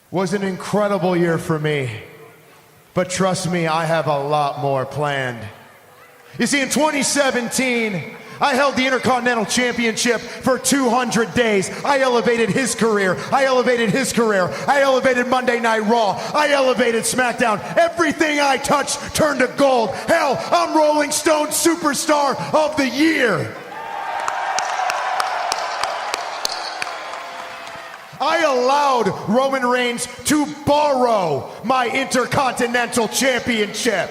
Was an incredible year for me, but trust me, I have a lot more planned. You see, in 2017, I held the Intercontinental Championship for 200 days. I elevated his career. I elevated his career. I elevated Monday Night Raw. I elevated SmackDown. Everything I touched turned to gold. Hell, I'm Rolling Stone Superstar of the Year. I allowed Roman Reigns to borrow my Intercontinental Championship.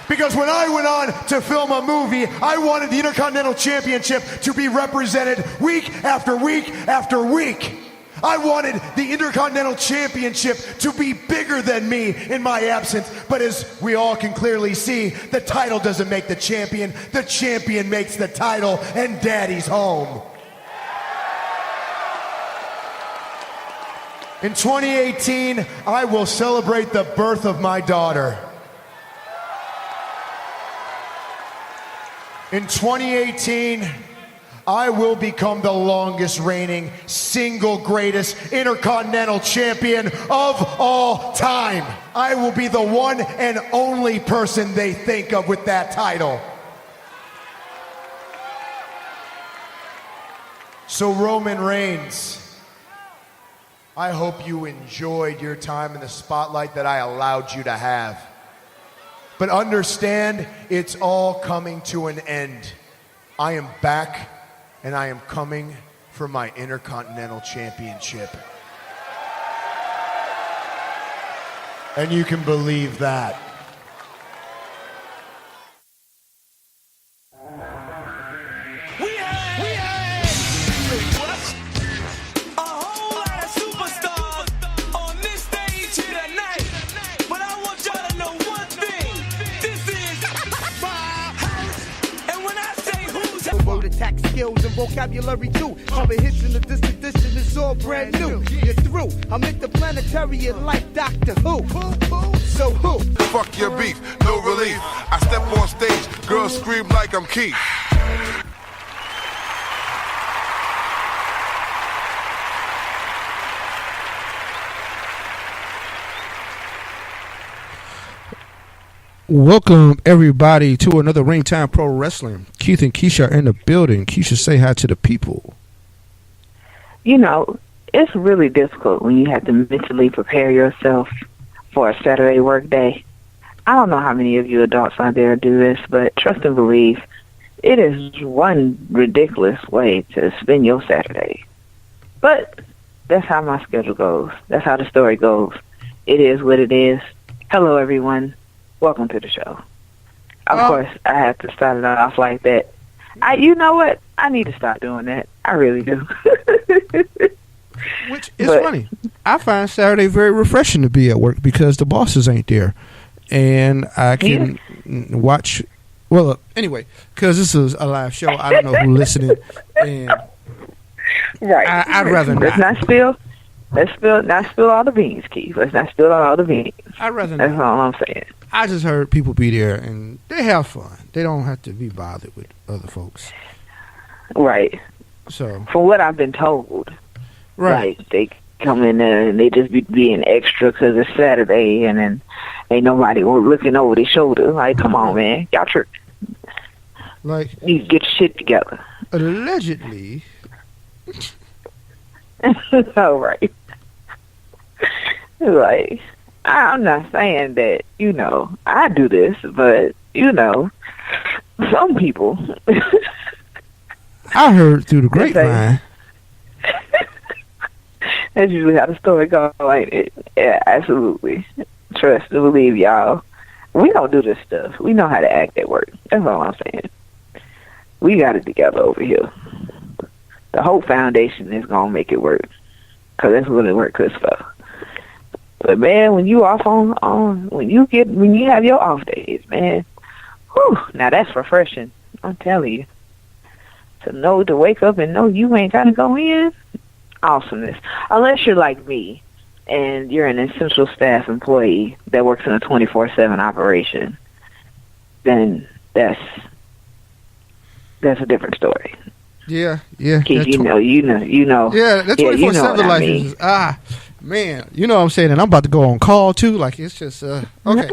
Because when I went on to film a movie, I wanted the Intercontinental Championship to be represented week after week after week. I wanted the Intercontinental Championship to be bigger than me in my absence. But as we all can clearly see, the title doesn't make the champion makes the title, and Daddy's home. In 2018, I will celebrate the birth of my daughter. In 2018, I will become the longest reigning, single greatest Intercontinental Champion of all time. I will be the one and only person they think of with that title. So Roman Reigns, I hope you enjoyed your time in the spotlight that I allowed you to have. But understand, it's all coming to an end. I am back, and I am coming for my Intercontinental Championship. And you can believe that. Attack skills and vocabulary too. Cover hits in the distant edition is all brand new. You're through. I'm interplanetary and like Doctor Who. So who? Fuck your beef, no relief. I step on stage, girls scream like I'm Keith. Welcome everybody to another Ring Time Pro Wrestling. Keith and Keisha are in the building. Keisha, say hi to the people. You know, it's really difficult when you have to mentally prepare yourself for a Saturday work day. I don't know how many of you adults out there do this, but trust and believe, it is one ridiculous way to spend your Saturday. But that's how my schedule goes. That's how the story goes. It is what it is. Hello, everyone. Welcome to the show. Of course, I have to start it off like that. You know what? I need to start doing that. I really do. Which is funny. I find Saturday very refreshing to be at work because the bosses ain't there. And I can watch. Well, anyway, because this is a live show, I don't know who's listening. And right. I'd rather not. Let's not spill all the beans, Keith. Let's not spill all the beans. I'd rather not. That's all I'm saying. I just heard people be there and they have fun. They don't have to be bothered with other folks. Right. So, from what I've been told, right, like they come in there and they just be being extra because it's Saturday and then ain't nobody looking over their shoulder. Like, come on, man, y'all tripping. Like, you get your shit together. Allegedly. All right. Like, I'm not saying that, you know, I do this, but, you know, some people. I heard through the grapevine. That's usually how the story goes, ain't it? Yeah, absolutely. Trust and believe, y'all. We don't do this stuff. We know how to act at work. That's all I'm saying. We got it together over here. The whole foundation is going to make it work. Because that's what it works for. But man, when you off when you have your off days, man, whew, now that's refreshing. I'm telling you. To wake up and know you ain't gotta go in, awesomeness. Unless you're like me and you're an essential staff employee that works in a 24/7 operation, then that's a different story. Yeah, yeah. Keith, you know. Yeah, that 24/7 life is man. You know what I'm saying? And I'm about to go on call too. Like it's just okay.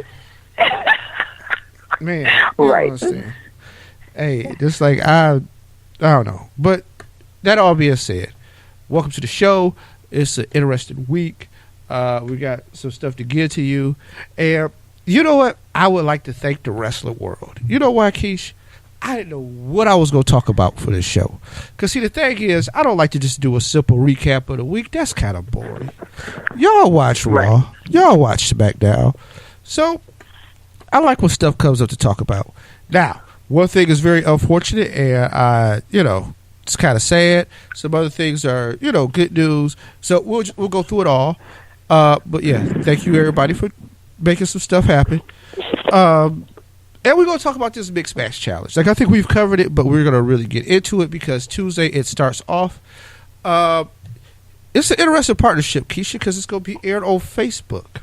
Man, you right. know what I'm saying? Hey, just like I don't know. But that all being said, welcome to the show. It's an interesting week. We got some stuff to give to you. And you know what? I would like to thank the wrestling world. You know why, Keish? I didn't know what I was going to talk about for this show. Because, see, the thing is, I don't like to just do a simple recap of the week. That's kind of boring. Y'all watch Raw. Y'all watch SmackDown. So, I like when stuff comes up to talk about. Now, one thing is very unfortunate, and, it's kind of sad. Some other things are, good news. So, we'll go through it all. But, yeah, thank you, everybody, for making some stuff happen. And we're going to talk about this mixed match challenge. Like, I think we've covered it, but we're going to really get into it because Tuesday it starts off. It's an interesting partnership, Keisha, because it's going to be aired on Facebook.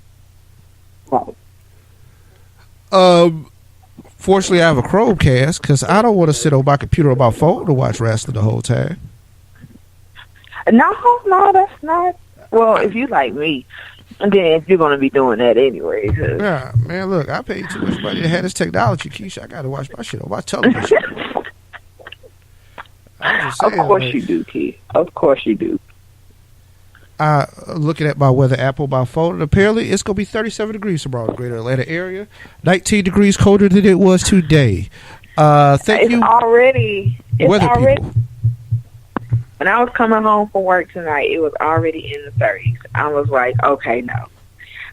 Fortunately, I have a Chromecast because I don't want to sit on my computer or my phone to watch wrestling the whole time. No, that's not. Well, if you like me, then you're going to be doing that anyway. Yeah, man, look, I paid too much money to have this technology, Keisha. I got to watch my shit on my television. Of course you do, Keith. Of course you do. Looking at my weather app on my phone, and apparently it's going to be 37 degrees tomorrow in the greater Atlanta area. 19 degrees colder than it was today. Thank you. It's already. People. When I was coming home from work tonight, it was already in the 30s. I was like, okay, no.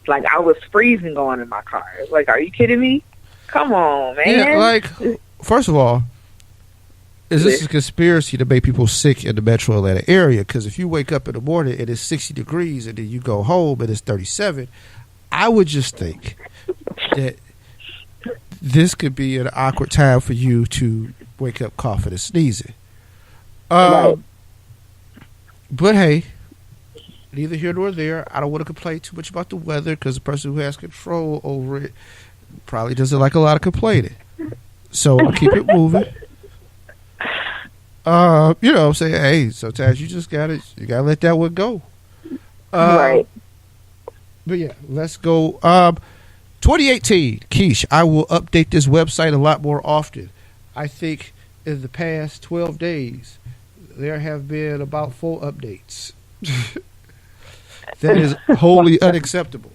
Like, I was freezing going in my car. Like, are you kidding me? Come on, man. Yeah, like, first of all, is this a conspiracy to make people sick in the metro Atlanta area? Because if you wake up in the morning and it's 60 degrees and then you go home and it's 37, I would just think that this could be an awkward time for you to wake up coughing and sneezing. Right. But hey, neither here nor there. I don't want to complain too much about the weather because the person who has control over it probably doesn't like a lot of complaining. So I'll keep it moving. What I'm saying? Hey, sometimes you just gotta let that one go. Right. But yeah, let's go. 2018, Keish, I will update this website a lot more often. I think in the past 12 days, there have been about 4 updates. That is wholly unacceptable.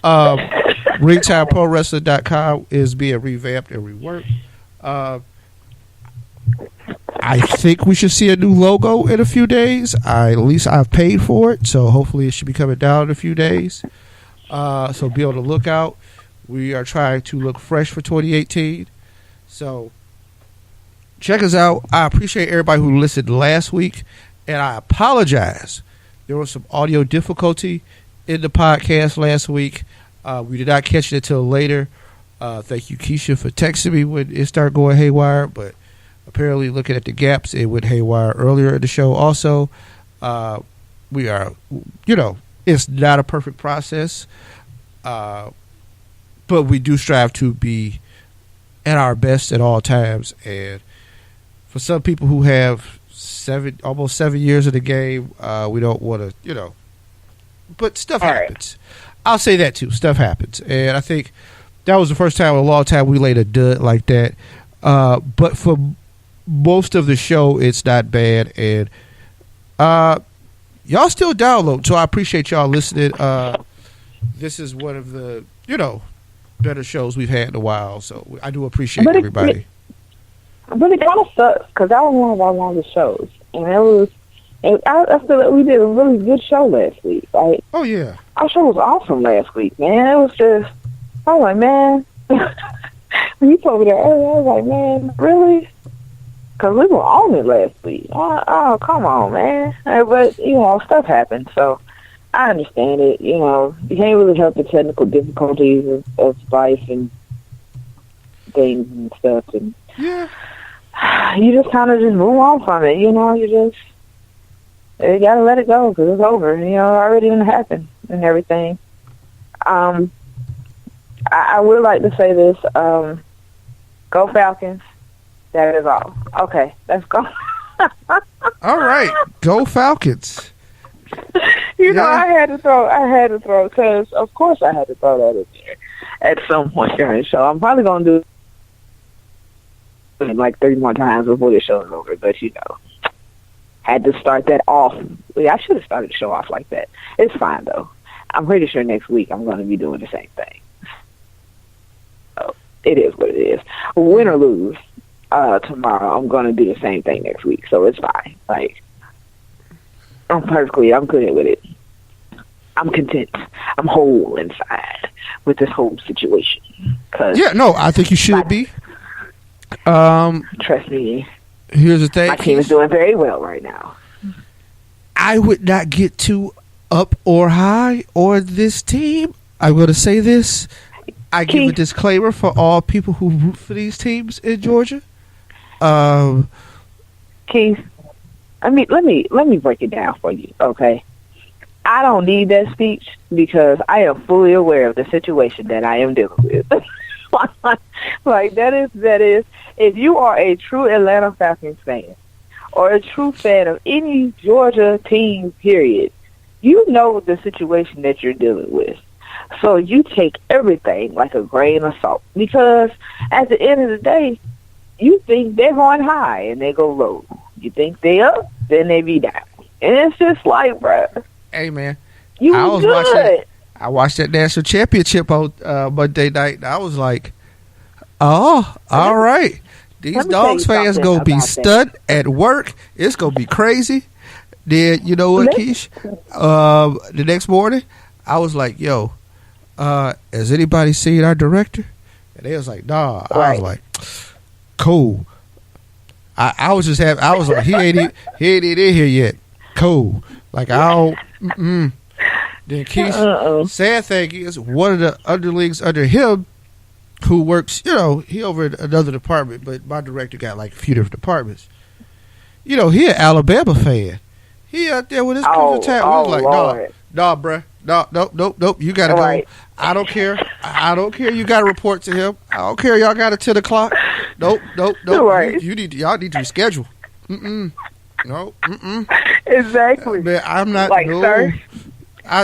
RingtimeProWrestling.com is being revamped and reworked. I think we should see a new logo in a few days. At least I've paid for it, so hopefully it should be coming down in a few days. So be on the lookout. We are trying to look fresh for 2018. So check us out. I appreciate everybody who listened last week, and I apologize. There was some audio difficulty in the podcast last week. We did not catch it until later. Thank you, Keisha, for texting me when it started going haywire, but apparently looking at the gaps, it went haywire earlier in the show also. We are, it's not a perfect process, but we do strive to be at our best at all times, and for some people who have almost 7 years in the game, we don't want to, but stuff happens. I'll say that too. Stuff happens. And I think that was the first time in a long time we laid a dud like that. But for most of the show, it's not bad. And y'all still download, so I appreciate y'all listening. This is one of the, better shows we've had in a while. So I do appreciate everybody. But it kind of sucks because that was one of our longest shows, and I feel like we did a really good show last week. Like, oh yeah, our show was awesome last week, man. It was just, I was like, man, when you told me that earlier, I was like, man, really? Because we were on it last week. Oh, come on, man. But stuff happens, so I understand it. You can't really help the technical difficulties of life and things and stuff, and yeah. You just kind of just move on from it, you gotta let it go because it's over. It already didn't happen and everything. I would like to say this. Go Falcons. That is all. Okay, let's go. All right, go Falcons. You know, I had to throw, because of course I had to throw that in there at some point during the show. I'm probably going to do it like 30 more times before the show is over, but you know, had to start that off. I should have started the show off like that. It's fine, though. I'm pretty sure next week I'm going to be doing the same thing. So, it is what it is. Win or lose, tomorrow, I'm going to do the same thing next week, so it's fine. Like, I'm good with it. I'm content. I'm whole inside with this whole situation. Yeah, no, I think you should be. Trust me. Here's the thing. My team is doing very well right now. I would not get too up or high on this team. I'm going to say this. I give a disclaimer for all people who root for these teams in Georgia. Keith, let me break it down for you, okay? I don't need that speech because I am fully aware of the situation that I am dealing with. Like, that is, if you are a true Atlanta Falcons fan or a true fan of any Georgia team, period, you know the situation that you're dealing with. So you take everything like a grain of salt, because at the end of the day, you think they're going high and they go low. You think they up, then they be down. And it's just like, bruh. Hey, man. I watched that national championship on Monday night, and I was like, oh, all right. These Dogs fans going to be stunned at work. It's going to be crazy. Then, you know what, Keish? The next morning, I was like, yo, has anybody seen our director? And they was like, nah. Right. I was like, cool. I was just happy. I was like, he ain't in here yet. Cool. Like, I don't. Then Keish, sad thing is, one of the underlings under him, who works, you know, he over in another department, but my director got like a few different departments. You know, he an Alabama fan. He out there with his time. We was like, nah, bruh. Nope. You gotta go. I don't care. You gotta report to him. I don't care. Y'all got it 10 o'clock. Nope. Right. Y'all need to reschedule. No. Exactly. Man, I'm not. Like, no. sir,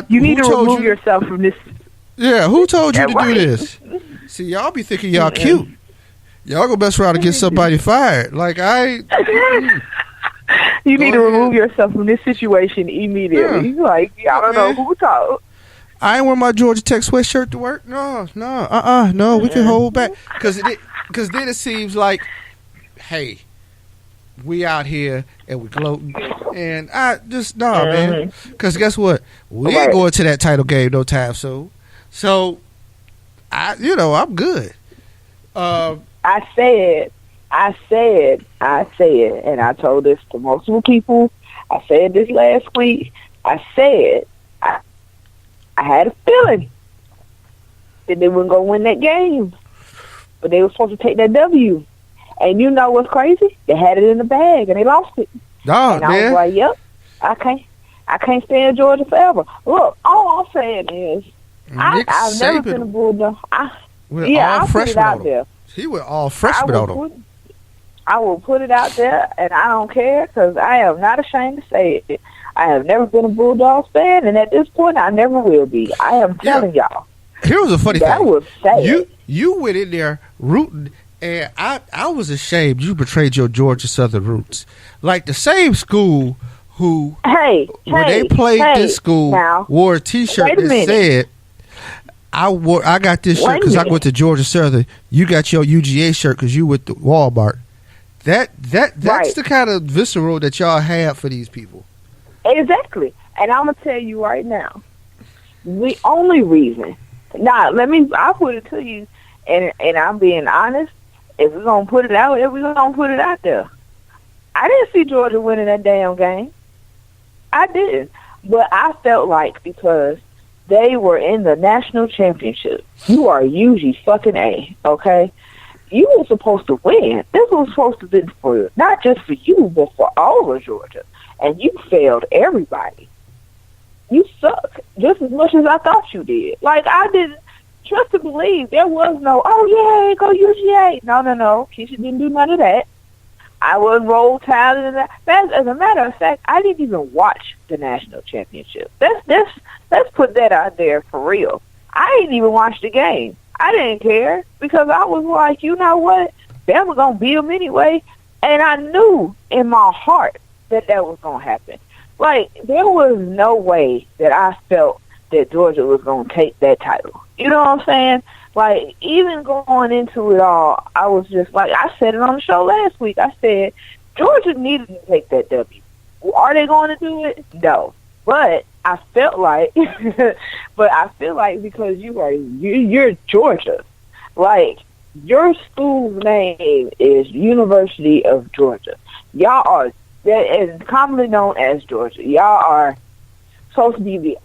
you need to remove yourself from this. Yeah, who told you to do this? See, y'all be thinking y'all cute. Y'all gonna mess around and get somebody fired. Like, you need to remove yourself from this situation immediately. Yeah. Like, I don't know who told. I ain't wear my Georgia Tech sweatshirt to work. No, we can hold back. Because then it seems like, hey, we out here and we gloating. And I just, man. Because guess what? We ain't going to that title game no time soon. So, I'm good. I said, and I told this to multiple people. I said this last week. I said, I had a feeling that they weren't going to win that game, but they were supposed to take that W. And you know what's crazy? They had it in the bag and they lost it. No, and I was like, yep, I can't stay in Georgia forever. Look, all I'm saying is, I've never been a Bulldog. I'll put it out there. He went all freshman on him. I will put it out there, and I don't care, because I am not ashamed to say it. I have never been a Bulldogs fan, and at this point, I never will be. I am telling y'all. Here was a funny thing. That was sad. You went in there rooting, and I was ashamed you betrayed your Georgia Southern roots. Like the same school when they played this school, wore a T-shirt that said, I got this shirt because I went to Georgia Southern. You got your UGA shirt because you went to Walmart. That's the kind of visceral that y'all have for these people. Exactly. And I'm going to tell you right now, the only reason, I'll put it to you, and I'm being honest, if we're going to put it out there, we're going to put it out there. I didn't see Georgia winning that damn game. I didn't. But I felt like because they were in the national championship, you are usually fucking A, okay? You were supposed to win. This was supposed to be for not just for you, but for all of Georgia. And you failed everybody. You suck just as much as I thought you did. Like, I didn't trust to believe there was no, go UGA. No. Keisha didn't do none of that. I was Roll Tide in that. As a matter of fact, I didn't even watch the national championship. Let's put that out there for real. I didn't even watch the game. I didn't care because I was like, you know what? They were gonna beat them anyway, and I knew in my heart that was gonna happen. Like there was no way that I felt that Georgia was gonna take that title. You know what I'm saying? Like, even going into it all, I was just like, I said it on the show last week. I said, Georgia needed to take that W. Are they going to do it? No. But I felt like, because you're Georgia. Like, your school's name is University of Georgia. Y'all are, that is commonly known as Georgia. Y'all are supposed to be the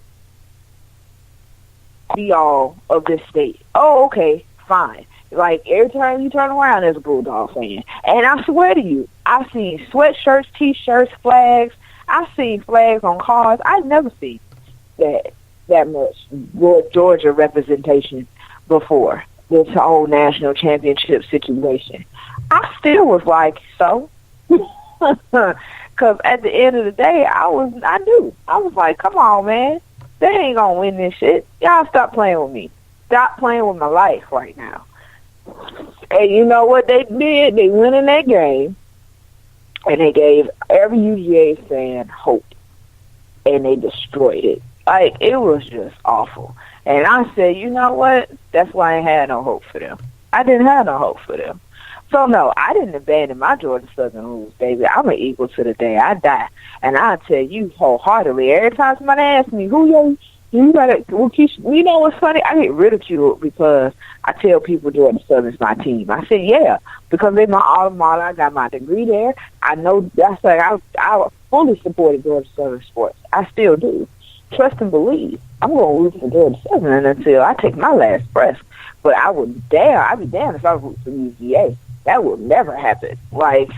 all of this state. Oh, okay, fine. Like every time you turn around, there's a Bulldog fan, and I swear to you, I've seen sweatshirts, T-shirts, flags. I've seen flags on cars. I've never seen that much Georgia representation before this whole national championship situation. I still was like, so, because at the end of the day, I knew. I was like, come on, man. They ain't gonna win this shit. Y'all stop playing with me. Stop playing with my life right now. And you know what they did? They went in that game, and they gave every UGA fan hope, and they destroyed it. Like, it was just awful. And I said, you know what? That's why I ain't had no hope for them. I didn't have no hope for them. So, no, I didn't abandon my Georgia Southern rules, baby. I'm an equal to the day I die. And I'll tell you wholeheartedly, every time somebody asks me, you gotta, you know what's funny? I get ridiculed because I tell people Georgia Southern's my team. I say, yeah, because they're my alma mater. I got my degree there. I know that's like, I fully supported Georgia Southern sports. I still do. Trust and believe. I'm going to root for Georgia Southern until I take my last breath. But I'd be damned if I root for UGA. That would never happen. Like,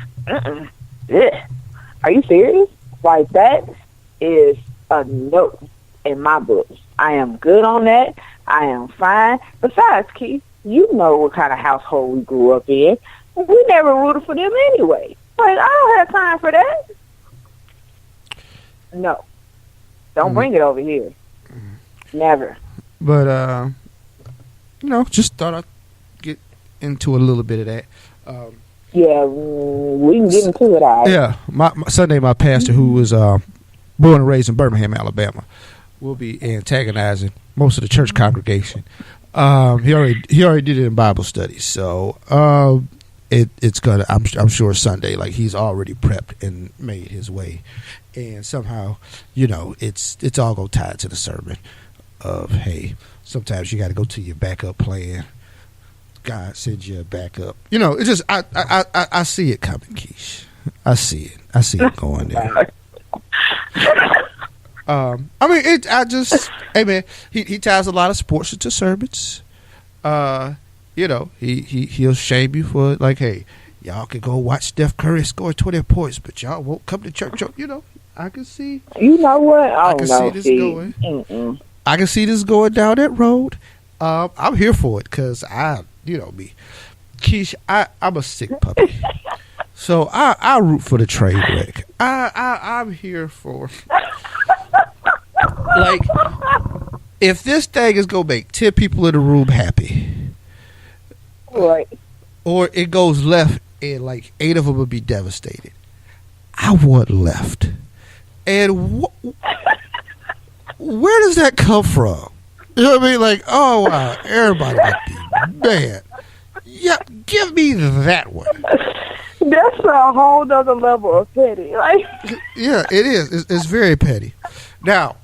yeah. Are you serious? Like, that is a no in my books. I am good on that. I am fine. Besides, Keith, you know what kind of household we grew up in. We never rooted for them anyway. Like, I don't have time for that. No. Don't bring it over here. Never. But, just thought I'd get into a little bit of that. Yeah, we can get into it all. Yeah, my Sunday, my pastor, who was born and raised in Birmingham, Alabama, will be antagonizing most of the church congregation. He already did it in Bible study, so it's gonna. I'm sure Sunday, like he's already prepped and made his way, and somehow, it's all gonna tie to the sermon of, hey, sometimes you got to go to your backup plan. God sends you a backup. It's just I see it coming, Keish. I see it going there. Hey man, he ties a lot of sports into sermons. He'll shame you for it, like, hey, y'all can go watch Steph Curry score 20 points, but y'all won't come to church. I can see. You know what? I can see this going. Mm-mm. I can see this going down that road. I'm here for it because me, Keish, I'm a sick puppy. So I root for the train wreck. I'm here for, like, if this thing is gonna make 10 people in the room happy, right, or it goes left and like 8 of them will be devastated, I want left. And where does that come from? You know what I mean? Like, oh wow, everybody might be mad. Yeah, give me that one. That's a whole nother level of petty. Like, yeah, it is. It's very petty. Now,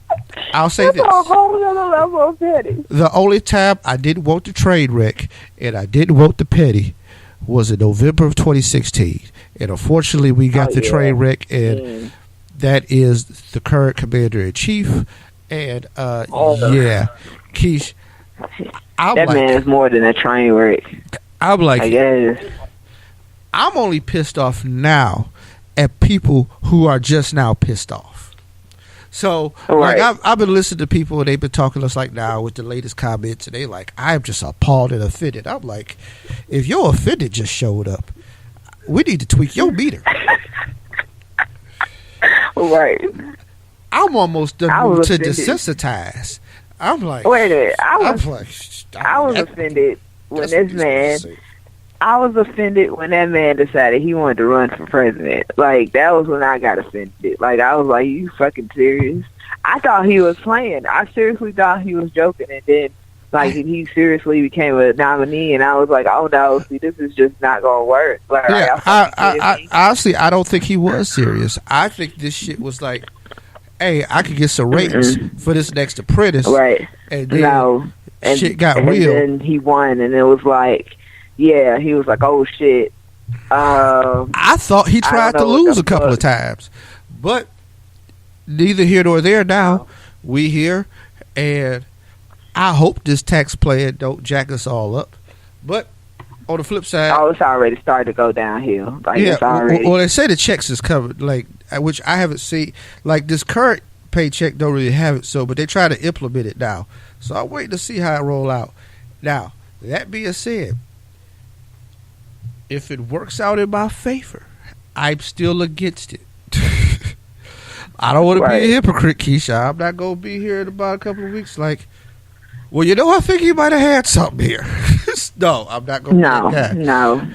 I'll say this. That's a whole nother level of petty. The only time I didn't want the train wreck and I didn't want the petty was in November of 2016. And unfortunately, we got the train wreck, and that is the current commander-in-chief. And, Keish, that man is more than a train wreck. I'm like, I guess. I'm only pissed off now at people who are just now pissed off. So, right. like, I've been listening to people, and they've been talking to us like now with the latest comments, and they like, I'm just appalled and offended. I'm like, if your offended just showed up, we need to tweak your meter. Right. I'm almost done I moving was to offended. desensitize. I'm like, Wait a minute. I was offended when this man. I was offended when that man decided he wanted to run for president. Like, that was when I got offended. Like, I was like, you fucking serious? I thought he was playing. I seriously thought he was joking. And then, like, he seriously became a nominee. And I was like, oh, no, see, this is just not going to work. Like, Yeah, I honestly, I don't think he was serious. I think this shit was like, hey, I could get some ratings for this next Apprentice. Right. And then shit got real. And then he won. And it was like, yeah, he was like, oh, shit. I thought he tried to lose a couple of times. But neither here nor there now. We here. And I hope this tax plan don't jack us all up. But on the flip side. Oh, it's already started to go downhill. Like, yeah, it's already. well, they say the checks is covered, like, which I haven't seen. Like, this current paycheck don't really have it, but they try to implement it now. So I'm waiting to see how it roll out. Now, that being said, if it works out in my favor, I'm still against it. I don't want to be a hypocrite, Keisha. I'm not going to be here in about a couple of weeks like, well, I think he might have had something here. No, I'm not going to do that. No.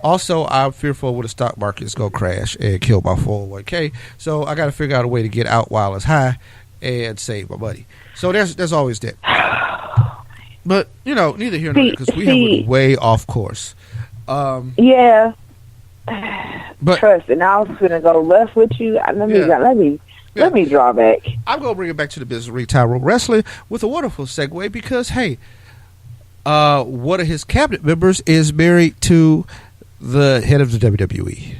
Also, I'm fearful when the stock market is going to crash and kill my 401k. So I got to figure out a way to get out while it's high and save my money. So there's always that. But, neither here nor there, because we have way off course. Yeah. But trust, and I was going to go left with you. Let me draw back. I'm going to bring it back to the business retitle wrestling with a wonderful segue because, hey, one of his cabinet members is married to the head of the WWE.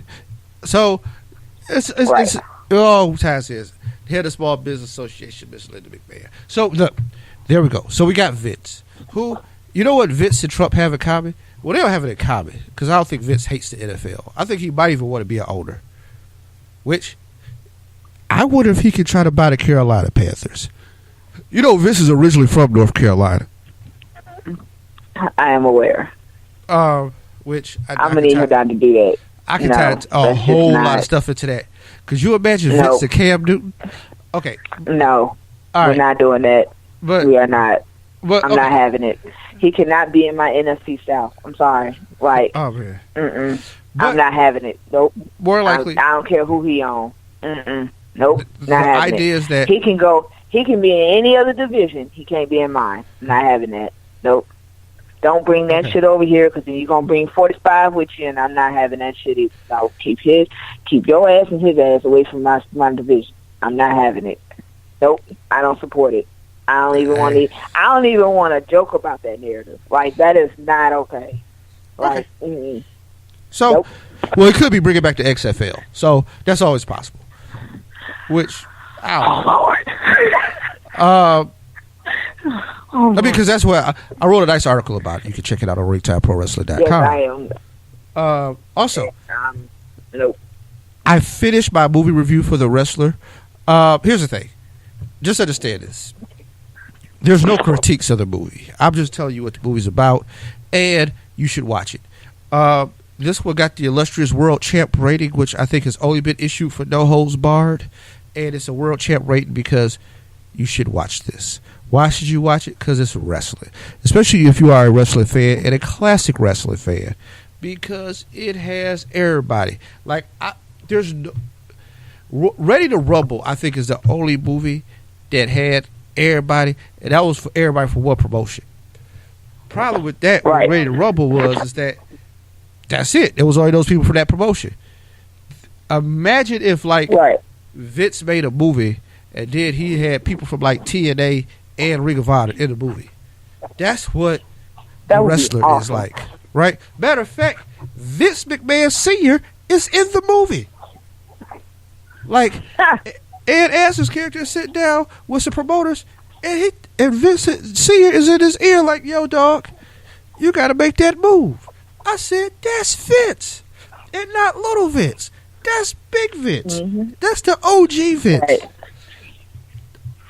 So, it's all Taz is head of Small Business Association, Miss Linda McMahon. So, look, there we go. So, we got Vince, who, you know what Vince and Trump have in common? Well, they don't have it in common because I don't think Vince hates the NFL. I think he might even want to be an owner, which I wonder if he could try to buy the Carolina Panthers. Vince is originally from North Carolina. I am aware. Which I'm going to need him down to do that. I can tie a whole lot of stuff into that. Could you imagine Vince and Cam Newton? Okay. No. All right. We're not doing that. We are not. But, I'm not having it. He cannot be in my NFC South. I'm sorry. Like, oh, man. I'm not having it. Nope. More likely. I don't care who he on. Nope. Not having idea it. Is that he can be in any other division. He can't be in mine. I'm not having that. Nope. Don't bring that shit over here because then you're going to bring 45 with you, and I'm not having that shit either. So keep your ass and his ass away from my division. I'm not having it. Nope. I don't support it. I don't even want to joke about that narrative. Like, that is not okay. Like, So, nope. Well, it could be bringing back the XFL. So that's always possible. Which, Lord. because that's where I wrote a nice article about it. You can check it out on ringtimeprowrestling.com. Yes, I am. Also, nope. I finished my movie review for The Wrestler. Here's the thing. Just understand this. There's no critiques of the movie. I'm just telling you what the movie's about, and you should watch it. This one got the illustrious World Champ rating, which I think has only been issued for No Holds Barred, and it's a World Champ rating because you should watch this. Why should you watch it? Because it's wrestling, especially if you are a wrestling fan and a classic wrestling fan, because it has everybody. Like, there's no, Ready to Rumble, I think, is the only movie that had everybody, and that was for everybody for one promotion. Problem with that, right. Ready to Rumble is that that's it. It was only those people for that promotion. Imagine if Vince made a movie and then he had people from like TNA and Ring of Honor in the movie. That's what The Wrestler is like, right? Matter of fact, Vince McMahon Sr. is in the movie. Like, Ed Asner's character is sitting down with some promoters, and Vince Sr. is in his ear like, yo, dog, you got to make that move. I said, that's Vince, and not little Vince. That's big Vince. Mm-hmm. That's the OG Vince. Right.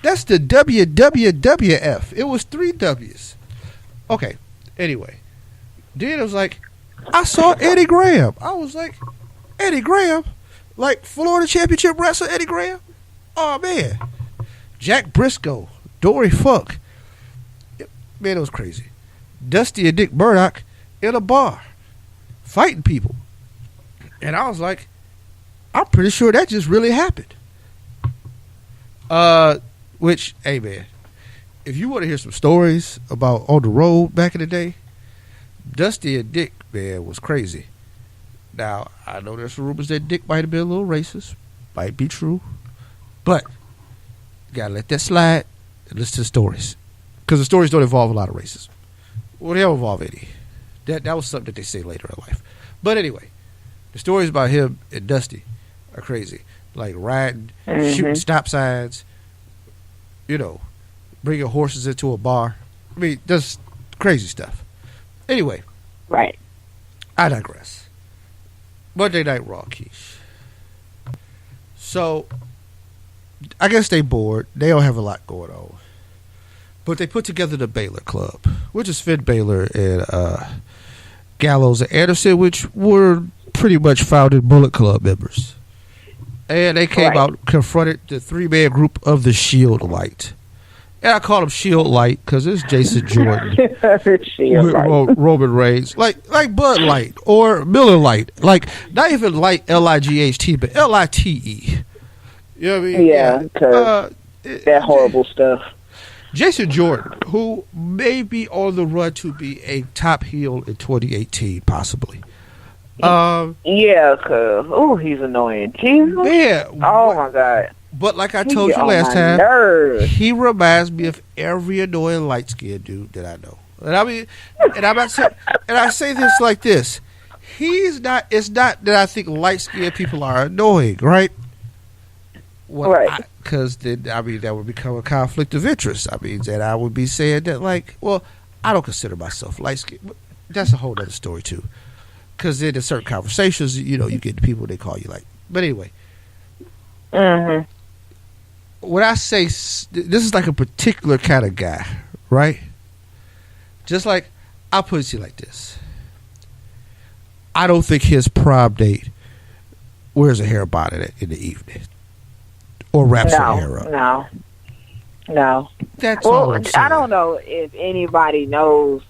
That's the WWWF. It was 3 W's. Okay, anyway. Then it was like, I saw Eddie Graham. I was like, Eddie Graham? Like Florida Championship wrestler Eddie Graham? Oh, man. Jack Briscoe, Dory Funk. Man, it was crazy. Dusty and Dick Murdoch in a bar fighting people. And I was like, I'm pretty sure that just really happened. Which, hey, man, if you want to hear some stories about on the road back in the day, Dusty and Dick, man, was crazy. Now, I know there's some rumors that Dick might have been a little racist. Might be true. But you got to let that slide and listen to the stories. Because the stories don't involve a lot of racism. Well, they don't involve any. That was something that they say later in life. But anyway, the stories about him and Dusty are crazy. Like riding, shooting stop signs, bringing horses into a bar. I mean, that's crazy stuff. Anyway. Right. I digress. Monday Night Raw, Keish. So, I guess they bored. They don't have a lot going on. But they put together the Balor Club, which is Finn Balor and Gallows and Anderson, which were pretty much founded Bullet Club members. And they came out, confronted the three-man group of the Shield Lite. And I call them Shield Lite because it's Jason Jordan with Roman Reigns. Like Bud Light or Miller Lite. Like, not even Light, L-I-G-H-T, but L-I-T-E. You know what I mean? Yeah, because that horrible stuff. Jason Jordan, who may be on the run to be a top heel in 2018, possibly. Yeah, because, he's annoying. Jesus. Man. Oh, my God. But like I told you last time, he reminds me of every annoying light-skinned dude that I know. And I mean, and I say this like this. It's not that I think light-skinned people are annoying, right? Right. Because then, I mean, that would become a conflict of interest. I mean, that I would be saying that, like, well, I don't consider myself light-skinned. But that's a whole other story, too. Because then in certain conversations, you get the people they call you like. But anyway. Mm-hmm. When I say this is like a particular kind of guy, right? Just like, I'll put it to you like this. I don't think his prom date wears a hair bonnet in the evening. Or wraps her hair up. No. That's all I'm saying. I don't know if anybody knows.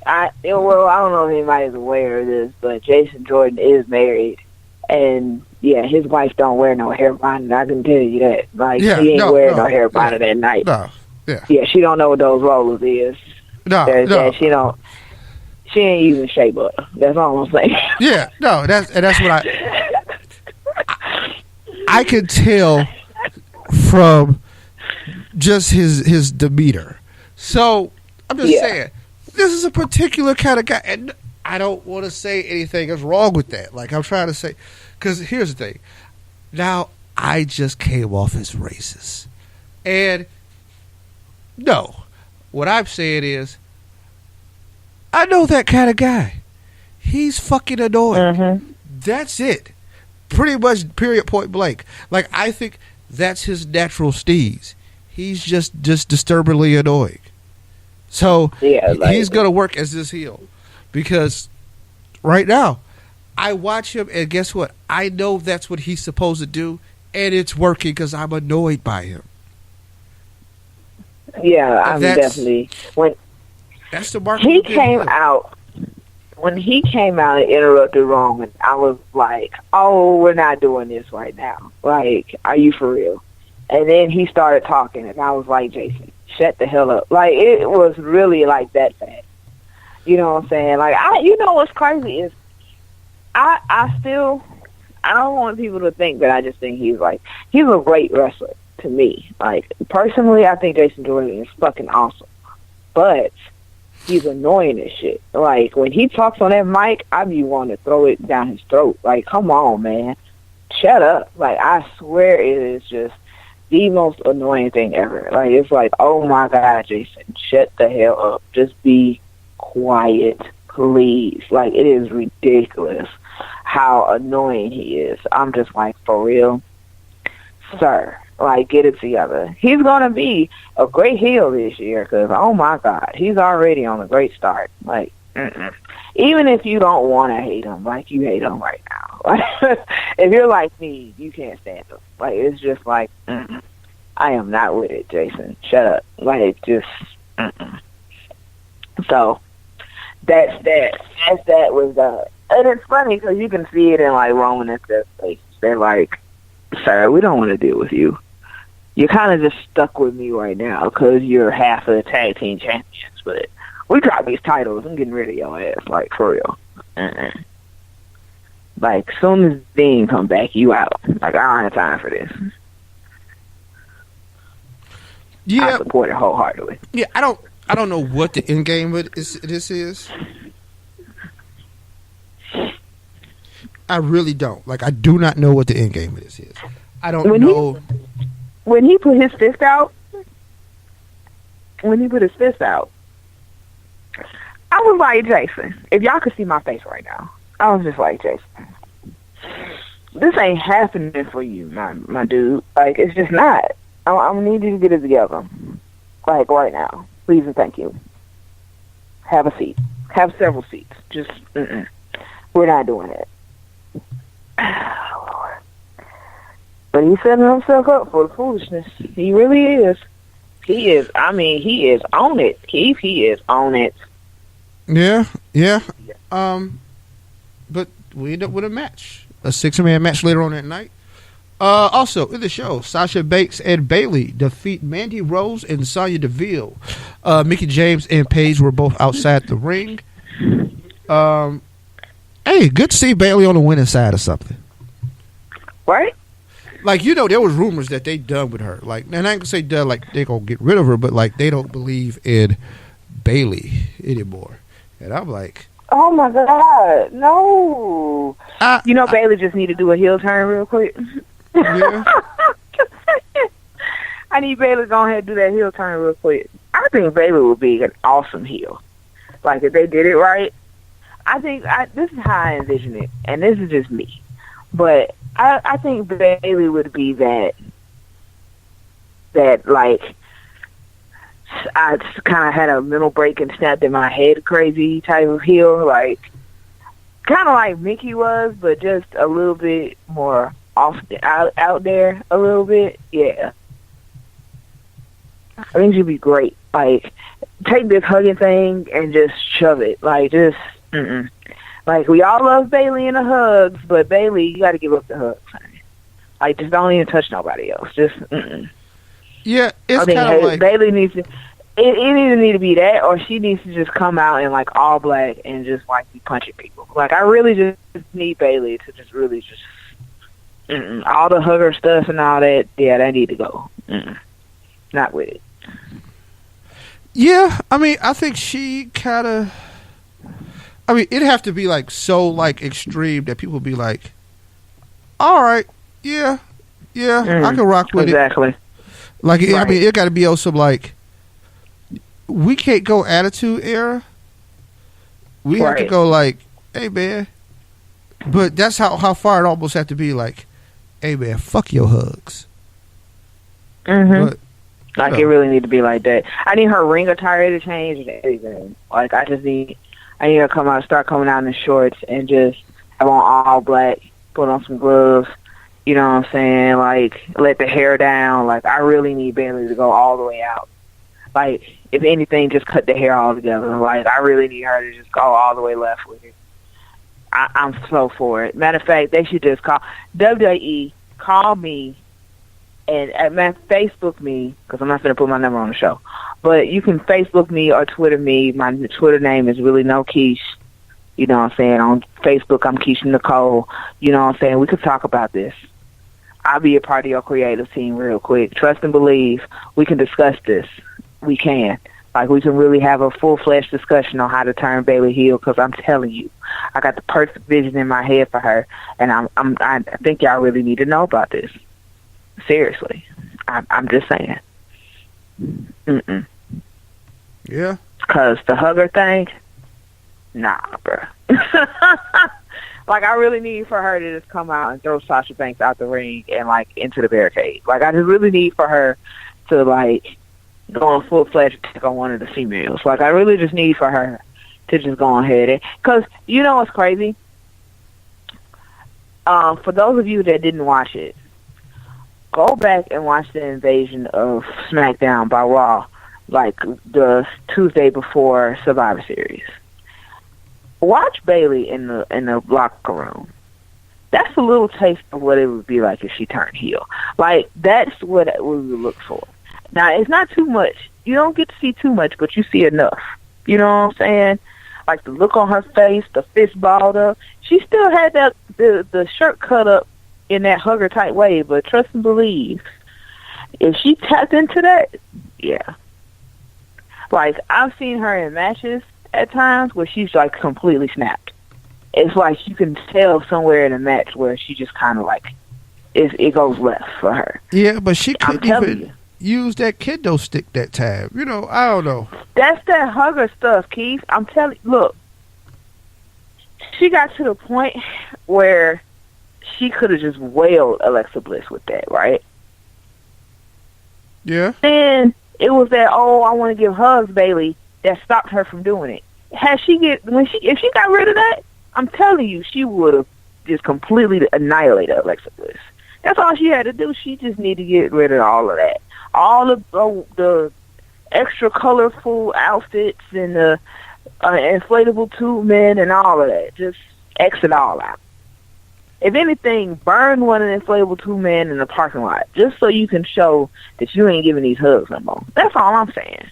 I don't know if anybody's aware of this, but Jason Jordan is married. And, yeah, his wife don't wear no hair bonnet. I can tell you that. Like, she ain't wearing no hair bonnet at night. No, yeah. Yeah, she don't know what those rollers is. No. She ain't using shea butter. That's all I'm saying. Yeah, no, that's what I can tell from just his demeanor. So, I'm just saying, this is a particular kind of guy. And I don't want to say anything is wrong with that. Like, I'm trying to say, because here's the thing. Now, I just came off as racist. And, no. What I'm saying is, I know that kind of guy. He's fucking annoying. Mm-hmm. That's it. Pretty much, period, point blank. Like, I think that's his natural steez. He's just disturbingly annoying. So, he's going to work as this heel. Because right now, I watch him, and guess what? I know that's what he's supposed to do, and it's working because I'm annoyed by him. Yeah, I'm definitely. That's the mark. He came out. When he came out and interrupted Roman, I was like, "Oh, we're not doing this right now. Like, are you for real?" And then he started talking, and I was like, "Jason, shut the hell up!" Like, it was really like that fast. You know what I'm saying? Like, what's crazy is, I don't want people to think that I just think he's a great wrestler to me. Like, personally, I think Jason Jordan is fucking awesome. But he's annoying as shit. Like, when he talks on that mic, I be wanting to throw it down his throat. Like, come on, man. Shut up. Like, I swear it is just the most annoying thing ever. Like, it's like, oh my God, Jason, shut the hell up. Just be quiet, please. Like, it is ridiculous how annoying he is. I'm just like, for real? Sir, like, get it together. He's going to be a great heel this year because, oh my God, he's already on a great start. Like, even if you don't want to hate him, like you hate him right now. Like, if you're like me, you can't stand him. Like, it's just like, I am not with it, Jason. Shut up. Like, just, So, that's that with that. And it's funny because you can see it in, like, Roman and Seth's face. They're like, sir, we don't want to deal with you. You're kind of just stuck with me right now because you're half of the tag team champions. But we drop these titles, I'm getting rid of your ass, like, for real. Like, soon as Dean come back, you out. Like, I don't have time for this. Yeah, I support it wholeheartedly. Yeah, I don't know what the end game of this is. I really don't. Like, I do not know what the end game of this is. I don't know. When he put his fist out, I was like, Jason, if y'all could see my face right now, I was just like, Jason, this ain't happening for you, my dude. Like, it's just not. I need you to get it together. Like, right now. Please and thank you. Have a seat. Have several seats. Just, we're not doing it. Lord. But he's setting himself up for the foolishness. He really is. He is on it. Keith, he is on it. Yeah. But we end up with a match. A 6-man match later on that night. Also, in the show, Sasha Banks and Bayley defeat Mandy Rose and Sonya Deville. Mickie James and Paige were both outside the ring. Hey, good to see Bayley on the winning side of something. Right? Like, you know, there was rumors that they done with her. Like, and I ain't gonna say done like they gonna get rid of her, but like they don't believe in Bayley anymore. And I'm like, oh my God, no! Bayley just need to do a heel turn real quick. Yeah. I need Bayley to go ahead and do that heel turn real quick. I think Bayley would be an awesome heel. Like, if they did it right, I think this is how I envision it, and this is just me. But I think Bayley would be that like, I just kind of had a mental break and snapped in my head crazy type of heel, like, kind of like Mickie was, but just a little bit more out there a little bit. Yeah. I think she'd be great. Like, take this hugging thing and just shove it. Like, just, Like, we all love Bayley and the hugs, but Bayley, you got to give up the hugs. Like, just don't even touch nobody else. Just, Yeah, it's kind of like Bayley needs to. It either need to be that, or she needs to just come out in like all black and just like be punching people. Like, I really just need Bayley to just really just all the hugger stuff and all that. Yeah, that need to go. Not with it. Yeah, I mean, I think she kind of. I mean, it'd have to be like so like extreme that people be like, "All right, yeah, I can rock with it." Like, right. I mean, it got to be also like, we can't go attitude era. We have to go like, hey man, but that's how far it almost have to be. Like, hey man, fuck your hugs. But, like, it really need to be like that. I need her ring attire to change and everything. Like, I need her to start coming out in shorts and just have on all black, put on some gloves. You know what I'm saying? Like, let the hair down. Like, I really need Bayley to go all the way out. Like, if anything, just cut the hair all together. Like, I really need her to just go all the way left with it. I'm so for it. Matter of fact, they should just call WWE, call me, and Facebook me, because I'm not going to put my number on the show. But you can Facebook me or Twitter me. My Twitter name is really no Keish. You know what I'm saying? On Facebook, I'm Keisha Nicole. You know what I'm saying? We could talk about this. I'll be a part of your creative team real quick. Trust and believe. We can discuss this. We can. Like, we can really have a full-fledged discussion on how to turn Bayley heel, because I'm telling you, I got the perfect vision in my head for her, and I think y'all really need to know about this. Seriously. I'm just saying. Yeah. Because the hugger thing, nah, bro. Like, I really need for her to just come out and throw Sasha Banks out the ring and, like, into the barricade. Like, I just really need for her to, like, go on full-fledged attack on one of the females. Like, I really just need for her to just go ahead. Because you know what's crazy? For those of you that didn't watch it, go back and watch the invasion of SmackDown by Raw, like the Tuesday before Survivor Series. Watch Bayley in the locker room. That's a little taste of what it would be like if she turned heel. Like, that's what we would look for. Now, it's not too much. You don't get to see too much, but you see enough. You know what I'm saying? Like the look on her face, the fist balled up. She still had that the shirt cut up in that hugger type way, but trust and believe, if she tapped into that, yeah. Like, I've seen her in matches at times where she's like completely snapped. It's like you can tell somewhere in a match where she just kind of like it goes left for her. Yeah, but she couldn't even use that kendo stick that time. You know, I don't know. That's that hugger stuff, Keith. I'm telling you, look, she got to the point where she could have just wailed Alexa Bliss with that, right? Yeah. Then it was that, I want to give hugs, Bayley, that stopped her from doing it. If she got rid of that, I'm telling you, she would have just completely annihilated Alexa Bliss. That's all she had to do. She just needed to get rid of all of that. All of the extra colorful outfits and the inflatable tube men and all of that. Just X it all out. If anything, burn one of the inflatable tube men in the parking lot, just so you can show that you ain't giving these hugs no more. That's all I'm saying.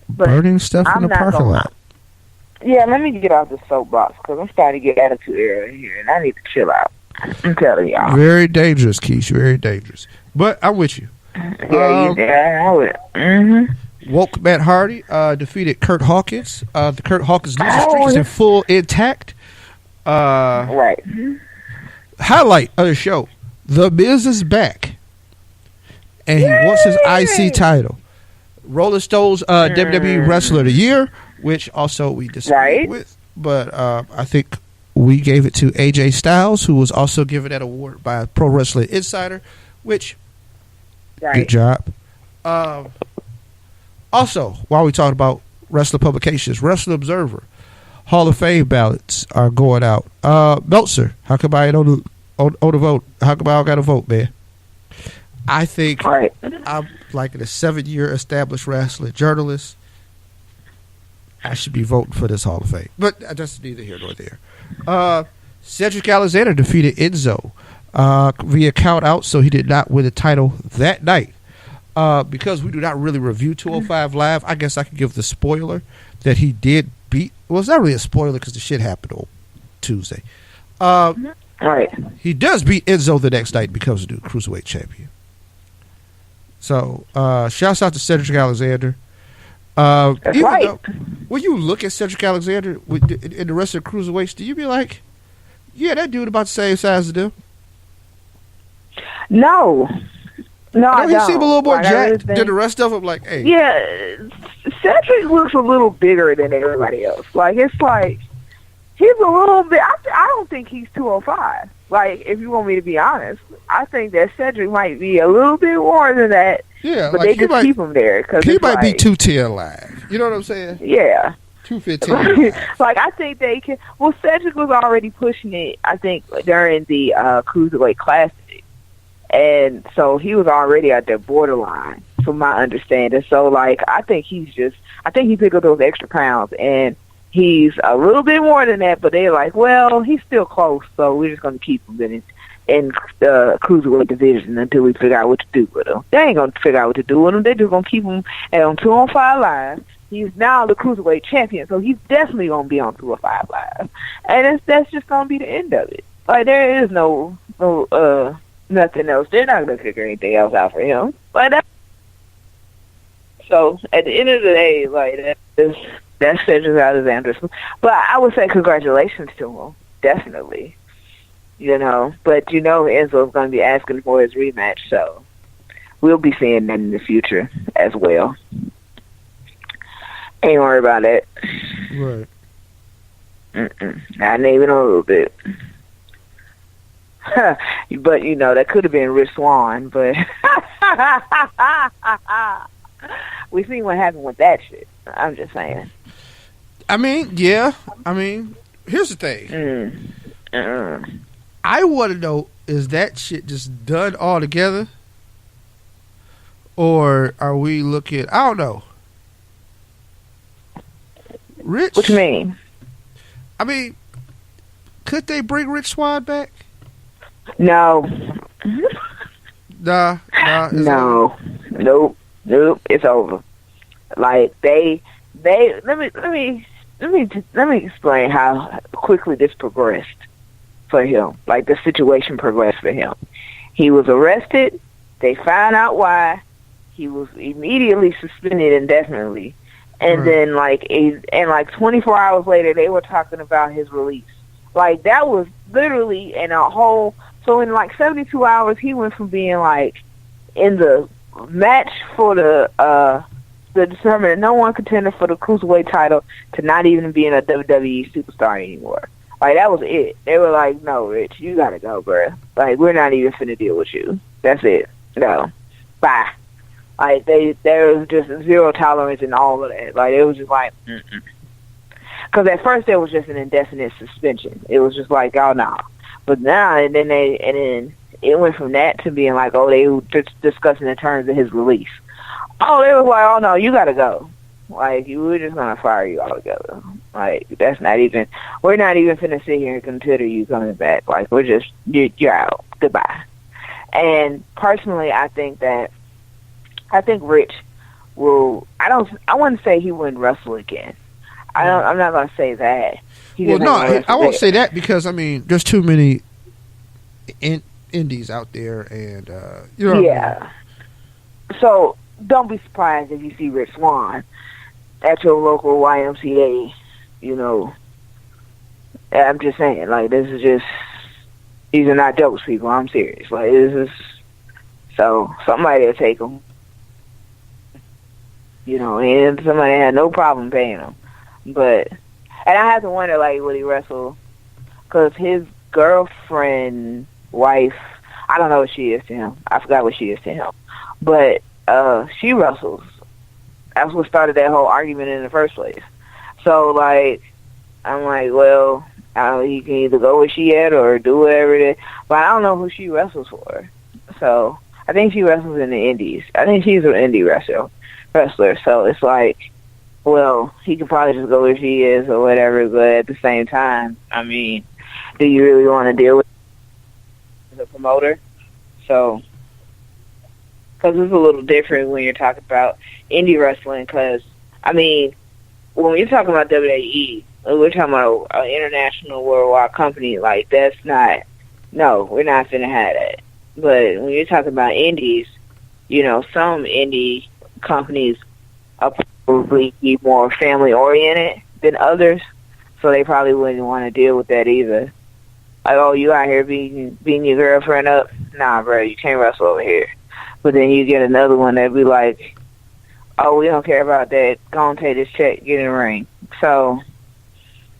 But burning stuff in the parking lot. Yeah, let me get off the soapbox because I'm starting to get attitude early here, and I need to chill out. I'm telling y'all. Very dangerous, Keisha. Very dangerous. But I'm with you. Yeah, I would. Mm-hmm. Woke Matt Hardy defeated Curt Hawkins. The Curt Hawkins losing streak is in full intact. Right. Highlight of the show: The Miz is back, and he wants his IC title. Rolling Stones WWE Wrestler of the Year, which also we disagreed with, but I think we gave it to AJ Styles, who was also given that award by Pro Wrestling Insider, which good job. Also, while we talking about wrestler publications, Wrestler Observer Hall of Fame ballots are going out. Meltzer, how come I ain't on the vote? How come I don't got a vote, man? I think I'm like a 7-year established wrestling journalist. I should be voting for this Hall of Fame. But that's neither here nor there. Cedric Alexander defeated Enzo via count out, so he did not win the title that night. Because we do not really review 205 Live, I guess I could give the spoiler that he did beat. Well, it's not really a spoiler because the shit happened on Tuesday. He does beat Enzo the next night and becomes the new Cruiserweight champion. So, shouts out to Cedric Alexander. That's right. When you look at Cedric Alexander in the rest of the Cruiserweights, do you be like, yeah, that dude about the same size as them? No, I don't. He seemed a little more jacked than the rest of them. Like, hey. Yeah, Cedric looks a little bigger than everybody else. Like, it's like, he's a little bit, I don't think he's 205. Like, if you want me to be honest, I think that Cedric might be a little bit more than that. Yeah, but they just keep him there. Cause he might be 210 live. You know what I'm saying? Yeah. 215. Like, I think they can. Well, Cedric was already pushing it, I think, during the Cruiserweight Classic. And so he was already at the borderline, from my understanding. So, like, I think he picked up those extra pounds, and he's a little bit more than that, but they're like, well, he's still close, so we're just going to keep him in the Cruiserweight division until we figure out what to do with him. They ain't going to figure out what to do with him. They're just going to keep him on 205 Live. He's now the Cruiserweight champion, so he's definitely going to be on 205 Live. And that's just going to be the end of it. Like, there is no nothing else. They're not going to figure anything else out for him. Like, so, at the end of the day, like, that's Cedric Alexander. But I would say congratulations to him, definitely. You know, but you know Enzo's going to be asking for his rematch, so we'll be seeing that in the future as well. Ain't worry about it. Right. Not even a little bit. But, you know, that could have been Rich Swann, but we seen what happened with that shit. I'm just saying. I mean, yeah. I mean, here's the thing. I want to know, is that shit just done all together? Or are we looking... I don't know. Rich? What you mean? I mean, could they bring Rich Swann back? No. Nah. No. Nope. It's over. Like let me explain how quickly this progressed for him. Like the situation progressed for him. He was arrested. They found out why. He was immediately suspended indefinitely. And then, like 24 hours later, they were talking about his release. Like, that was literally in a whole... So, in, like, 72 hours, he went from being, like, in the match for the determined no one contender for the Cruiserweight title to not even being a WWE superstar anymore. Like, that was it. They were like, no, Rich, you gotta go, bruh. Like, we're not even finna deal with you. That's it. No. Bye. Like, there was just zero tolerance in all of that. Like, it was just like, Because at first there was just an indefinite suspension. It was just like, oh, no. But now, and then it went from that to being like, oh, they were just discussing the terms of his release. Oh, they was like, oh, no, you got to go. Like, we're just going to fire you altogether. Like, that's not even, we're not even finna sit here and consider you coming back. Like, we're just, you're out. Goodbye. And personally, I think Rich will. I wouldn't say he wouldn't wrestle again. I'm not gonna say that. I won't say that because I mean, there's too many indies out there, and you know. Yeah. I mean? So don't be surprised if you see Rich Swann at your local YMCA. You know, I'm just saying, like, this is just, these are not jokes, people. I'm serious. Like, this is, so somebody will take them. You know, and somebody had no problem paying him. But, and I have to wonder, like, will he wrestle? Because his girlfriend, wife, I don't know what she is to him. I forgot what she is to him. But she wrestles. That's what started that whole argument in the first place. So, like, I'm like, well, he can either go where she at or do whatever it is. But I don't know who she wrestles for. So, I think she wrestles in the indies. I think she's an indie wrestler. So it's like, well, he could probably just go where she is or whatever, but at the same time, I mean, do you really want to deal with the promoter? So, because it's a little different when you're talking about indie wrestling, because, I mean, when you're talking about WWE, we're talking about an international worldwide company, like, that's not, no, we're not finna have that. But when you're talking about indies, you know, some indie companies are probably more family-oriented than others, so they probably wouldn't want to deal with that either. Like, oh, you out here beating your girlfriend up? Nah, bro, you can't wrestle over here. But then you get another one that'd be like, oh, we don't care about that. Go on, take this check, get in the ring. So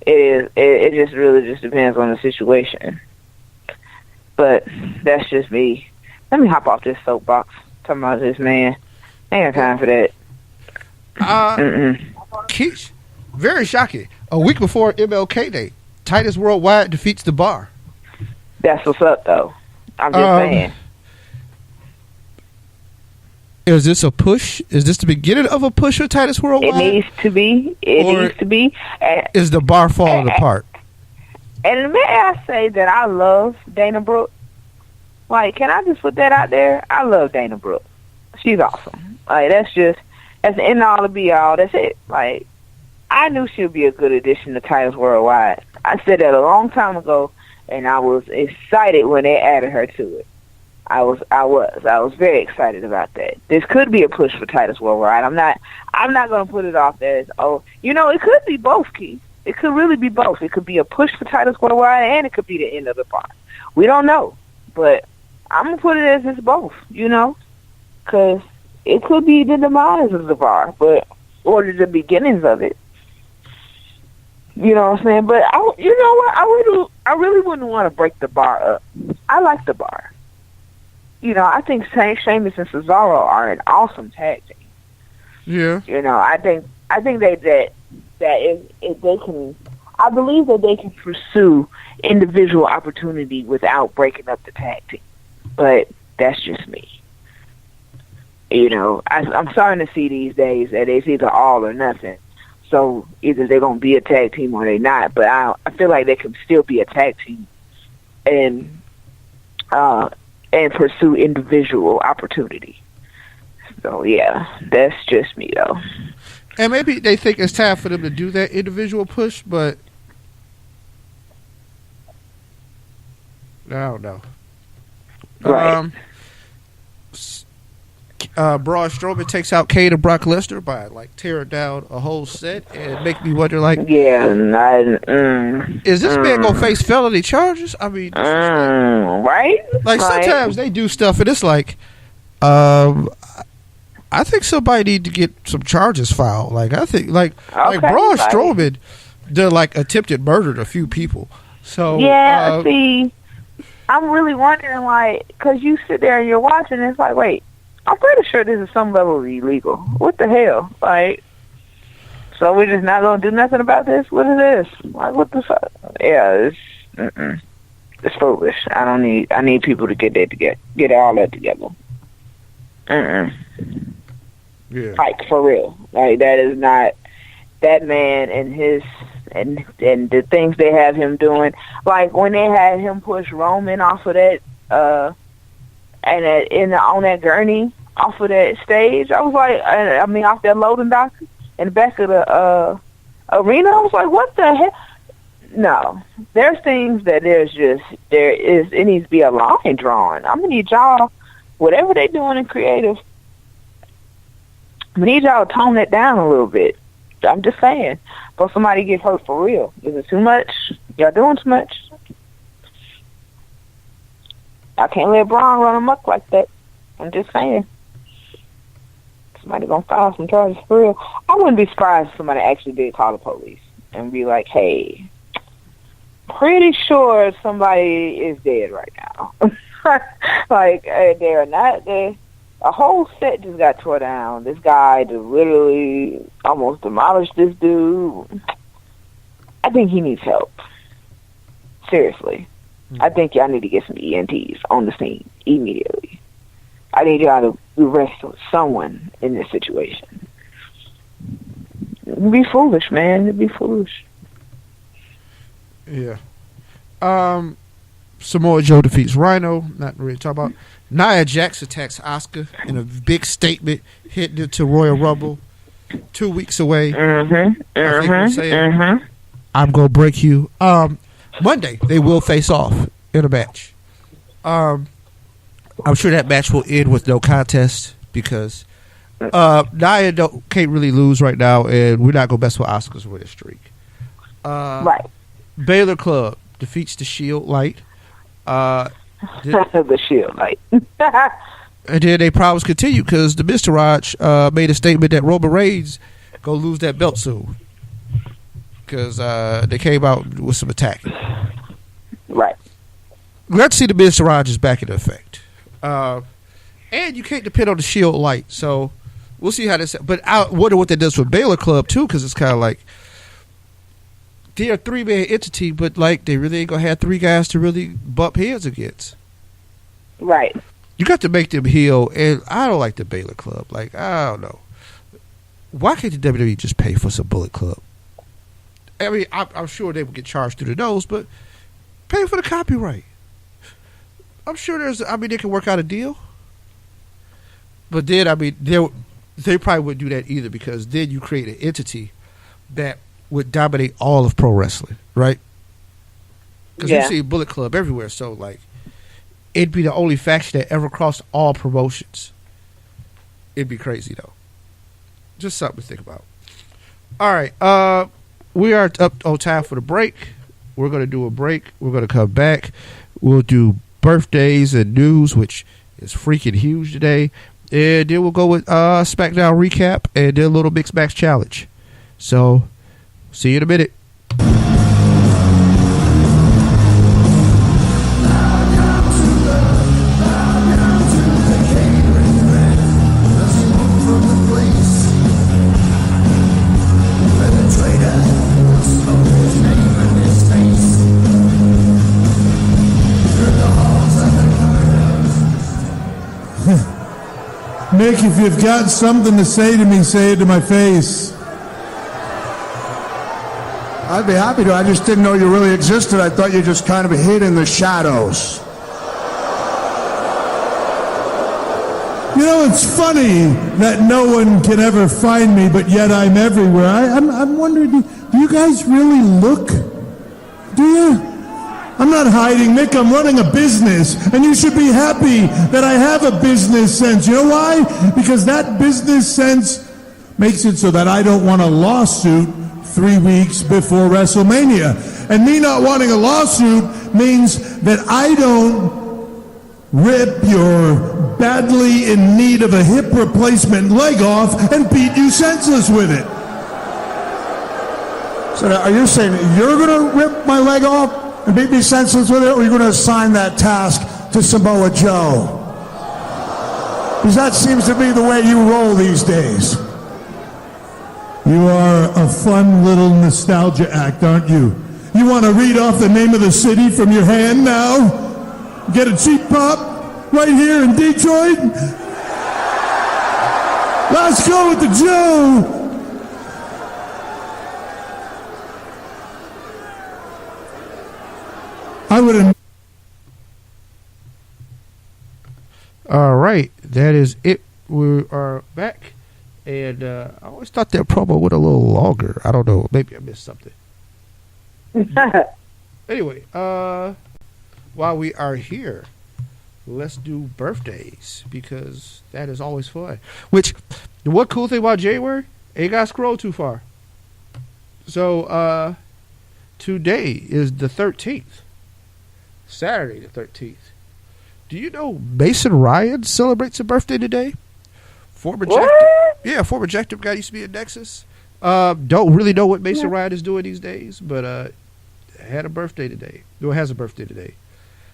it just really just depends on the situation. But that's just me. Let me hop off this soapbox. Talking about this man. Ain't got time for that. Keish, very shocking. A week before MLK Day, Titus Worldwide defeats the Bar. That's what's up, though. I'm just saying. Is this a push? Is this the beginning of a push for Titus Worldwide? It needs to be. It needs to be. Is the Bar falling apart? And may I say that I love Dana Brooke? Like, can I just put that out there? I love Dana Brooke. She's awesome. Like, that's the end all to be all. That's it. Like, I knew she would be a good addition to Titus Worldwide. I said that a long time ago, and I was excited when they added her to it. I was very excited about that. This could be a push for Titus Worldwide. I'm not going to put it off there as, oh, you know, it could be both, Keith. It could really be both. It could be a push for Titus Worldwide, and it could be the end of the Bar. We don't know, but I'm going to put it as it's both, you know, because it could be the demise of the Bar, or the beginnings of it. You know what I'm saying? But, you know what? I really wouldn't want to break the Bar up. I like the Bar. You know, I think Sheamus and Cesaro are an awesome tag team. Yeah. You know, I think they that if they can, I believe that they can pursue individual opportunity without breaking up the tag team. But that's just me. You know, I'm starting to see these days that it's either all or nothing. So either they're going to be a tag team or they're not. But I feel like they can still be a tag team and pursue individual opportunity. So, yeah, that's just me, though. And maybe they think it's time for them to do that individual push, but I don't know. Right. Braun Strowman takes out Kane and Brock Lesnar by like tearing down a whole set, and make me wonder, like, is this man gonna face felony charges? I mean, right? Like sometimes they do stuff, and it's like, I think somebody need to get some charges filed. Like I think, like Braun Strowman did like attempted murder to a few people. So see, I'm really wondering, like, because you sit there and you're watching, and it's like, wait. I'm pretty sure this is some level of illegal. What the hell? Like, so we're just not going to do nothing about this? What is this? Like, what the fuck? Yeah, it's foolish. I need people to get all that together. Yeah. Like, for real. Like, that is not, that man and his, and the things they have him doing. Like, when they had him push Roman off of that, and on that gurney off of that stage, I was like, off that loading dock in the back of the arena, I was like, what the hell? No, there's things that it needs to be a line drawn. I'm gonna need y'all, whatever they're doing in creative, I need y'all to tone that down a little bit. I'm just saying, but somebody get hurt for real. Is it too much? Y'all doing too much? I can't let Braun run amok like that. I'm just saying. Somebody gonna file some charges for real. I wouldn't be surprised if somebody actually did call the police and be like, hey, pretty sure somebody is dead right now. Like, they're not there. A whole set just got tore down. This guy just literally almost demolished this dude. I think he needs help. Seriously. I think y'all need to get some ENTs on the scene immediately. I need y'all to arrest someone in this situation. It'd be foolish, man. It'd be foolish. Yeah. Samoa Joe defeats Rhyno. Not really talk about. Nia Jax attacks Asuka in a big statement, hitting it to Royal Rumble 2 weeks away. I think we're saying, I'm gonna break you. Monday they will face off in a match. I'm sure that match will end with no contest because Nia can't really lose right now, and we're not gonna mess with Asuka's winning streak. Right. Balor Club defeats the Shield Lite. The Shield Lite. And then they problems continue because the Miztourage made a statement that Roman Reigns gonna lose that belt soon because they came out with some attacking. Right. Let's see the Miztourage is back in effect. And you can't depend on the Shield Lite, so we'll see how this. But I wonder what that does for Balor Club too, because it's kind of like they're a 3-man entity, but like they really ain't gonna have 3 guys to really bump heads against. Right. You got to make them heel, and I don't like the Balor Club. Like, I don't know. Why can't the WWE just pay for some Bullet Club? I mean, I'm sure they would get charged through the nose, but pay for the copyright. I'm sure they can work out a deal. But then, I mean, they probably wouldn't do that either because then you create an entity that would dominate all of pro wrestling, right? Because you see Bullet Club everywhere, so like it'd be the only faction that ever crossed all promotions. It'd be crazy though. Just something to think about. All right, we are up on time for the break. We're gonna do a break. We're gonna come back. We'll do birthdays and news, which is freaking huge today, and then we'll go with SmackDown recap and then a little mixed match challenge. So. See you in a minute. Traitor. Nick, if you've got something to say to me, say it to my face. I'd be happy to. I just didn't know you really existed. I thought you just kind of hid in the shadows. You know, it's funny that no one can ever find me, but yet I'm everywhere. I'm wondering, do you guys really look? Do you? I'm not hiding, Nick. I'm running a business, and you should be happy that I have a business sense. You know why? Because that business sense makes it so that I don't want a lawsuit 3 weeks before WrestleMania. And me not wanting a lawsuit means that I don't rip your badly in need of a hip replacement leg off and beat you senseless with it. So are you saying you're going to rip my leg off and beat me senseless with it, or are you going to assign that task to Samoa Joe? Because that seems to be the way you roll these days. You are a fun little nostalgia act, aren't you? You want to read off the name of the city from your hand now? Get a cheap pop right here in Detroit? Let's go with the Joe! I would have... All right, that is it. We are back. And I always thought that promo went a little longer. I don't know. Maybe I missed something. Anyway, while we are here, let's do birthdays, because that is always fun. Which, the one cool thing about January, ain't got to scroll too far. So, today is the 13th. Saturday the 13th. Do you know Mason Ryan celebrates a birthday today? Former Jacked Up guy, used to be at Nexus. Don't really know what Mason Ryan is doing these days, but had a birthday today. No, has a birthday today.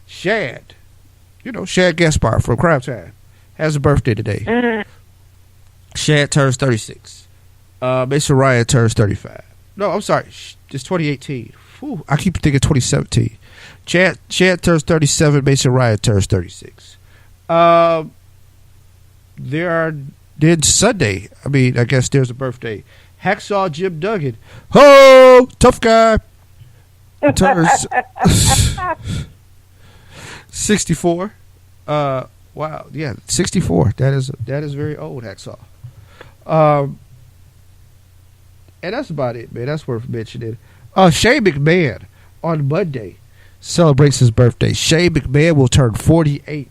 Shad, Shad Gaspar from Crime Time, has a birthday today. Shad turns 36. Mason Ryan turns 35. No, I'm sorry, it's 2018. Whew, I keep thinking 2017. Shad turns 37. Mason Ryan turns 36. Then Sunday, I guess there's a birthday. Hacksaw Jim Duggan. Ho! Tough guy. Turns 64. Wow. Yeah, 64. That is very old, Hacksaw. And that's about it, man. That's worth mentioning. Shane McMahon on Monday celebrates his birthday. Shane McMahon will turn 48.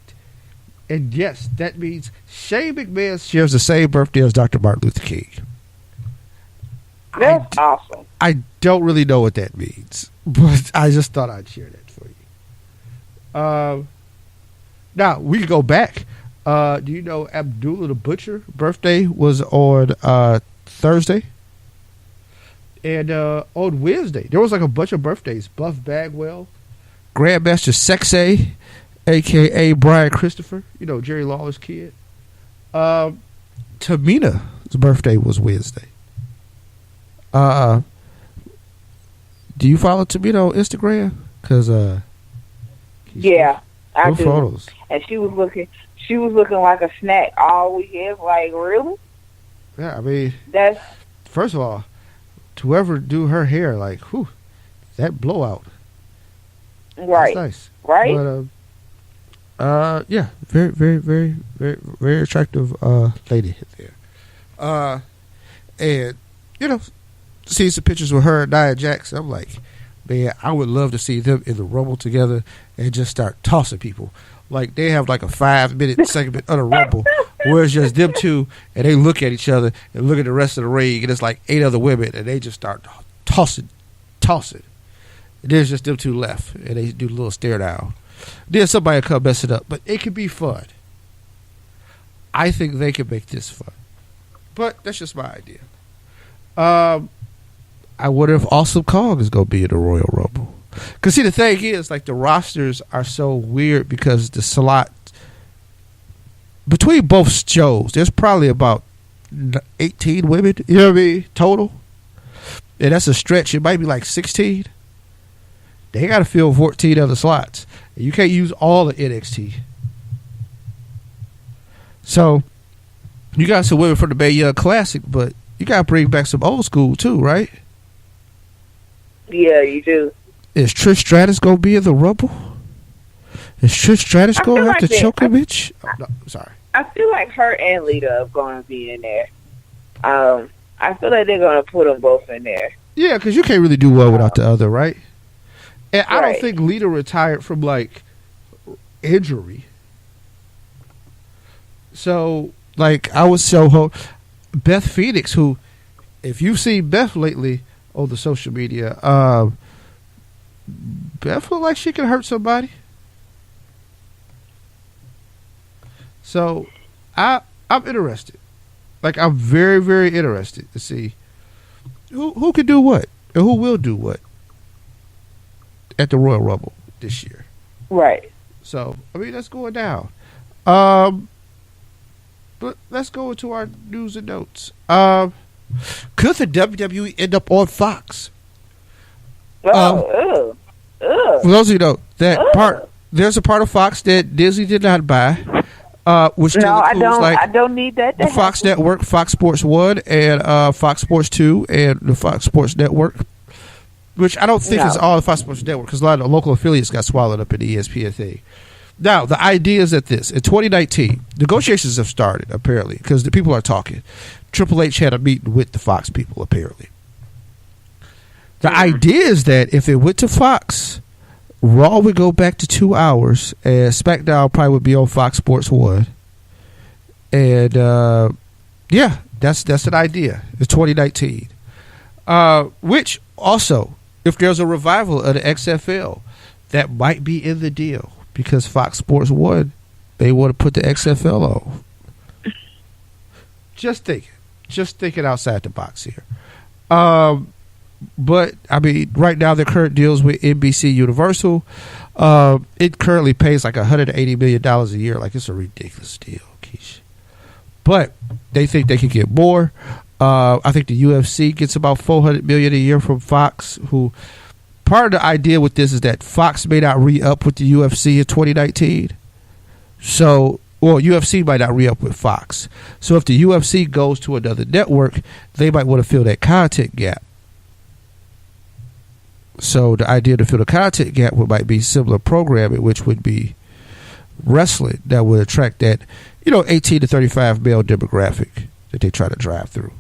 And yes, that means Shane McMahon shares the same birthday as Dr. Martin Luther King. That's awesome. I don't really know what that means, but I just thought I'd share that for you. Now, we can go back. Do you know Abdullah the Butcher birthday was on Thursday? And on Wednesday, there was like a bunch of birthdays. Buff Bagwell, Grandmaster Sexay, a.k.a. Brian Christopher, Jerry Lawler's kid. Tamina's birthday was Wednesday. Do you follow Tamina on Instagram? Because yeah, I do. Photos. And she was looking like a snack all weekend. Like, really? Yeah, that's first of all, to ever do her hair, like, whew, that blowout. Right. That's nice. Right? But, yeah, very, very, very, very, very attractive lady there. And see some pictures with her and Nia Jax. I'm like, man, I would love to see them in the Rumble together and just start tossing people. Like, they have like a 5-minute segment of the Rumble where it's just them two, and they look at each other and look at the rest of the ring, and it's like 8 other women, and they just start tossing. And there's just them two left, and they do a little stare down. Then somebody will come mess it up, but it could be fun. I think they could make this fun, but that's just my idea. I wonder if Awesome Kong is going to be in the Royal Rumble. Because see, the thing is, like, the rosters are so weird because the slot between both shows, there's probably about 18 women, total. And that's a stretch. It might be like 16. They got to fill 14 other slots. You can't use all the NXT. So You got some women from the Bay Young Classic, but you got to bring back some old school too, right? Yeah, you do. Is Trish Stratus gonna be in the Rumble? Is Trish Stratus gonna have to choke a bitch? Oh, no, sorry. I feel like her and Lita are going to be in there. I feel like they're going to put them both in there. Yeah, because you can't really do one without the other, right? And I don't think Lita retired from like injury. So, like, I would show her Beth Phoenix, who, if you've seen Beth lately on the social media, Beth look like she can hurt somebody. So, I'm interested. Like, I'm very, very interested to see who can do what and who will do what at the Royal Rumble this year. Right. So, I mean, that's going down. But let's go into our news and notes. Could the WWE end up on Fox? For those of you know, there's a part of Fox that Disney did not buy, which still includes I don't need that. The Fox Network, Fox Sports 1, and Fox Sports 2, and the Fox Sports Network, which I don't think is all the Fox Sports Network, because a lot of the local affiliates got swallowed up in the ESPN thing. Now, the idea is that in 2019, negotiations have started, apparently, because the people are talking. Triple H had a meeting with the Fox people, apparently. The idea is that if it went to Fox, Raw would go back to 2 hours, and SmackDown probably would be on Fox Sports 1. And, yeah, that's an idea. It's 2019. Which, also, if there's a revival of the XFL, that might be in the deal. Because Fox Sports 1, they want to put the XFL on. Just thinking outside the box here. But, I mean, right now their current deals with NBC Universal, it currently pays like $180 million a year. Like, it's a ridiculous deal, Keish. But they think they can get more. I think the UFC gets about $400 million a year from Fox, who... Part of the idea with this is that Fox may not re-up with the UFC in 2019. So, UFC might not re-up with Fox. So if the UFC goes to another network, they might want to fill that content gap. So the idea to fill the content gap might be similar programming, which would be wrestling, that would attract that, 18 to 35 male demographic that they try to drive through.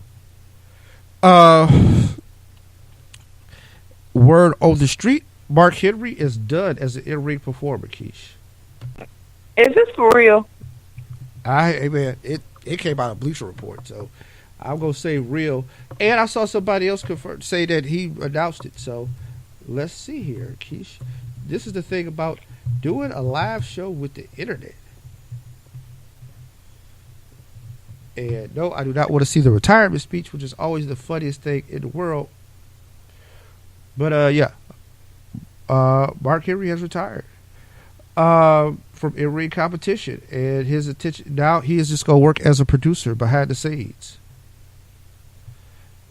Word on the street, Mark Henry is done as an in-ring performer, Keish. Is this for real? Man, it came out of Bleacher Report, so I'm going to say real. And I saw somebody else say that he announced it, so let's see here, Keish. This is the thing about doing a live show with the internet. And no, I do not want to see the retirement speech, which is always the funniest thing in the world. But, yeah, Mark Henry has retired from in-ring competition. And his attention, now he is just going to work as a producer behind the scenes.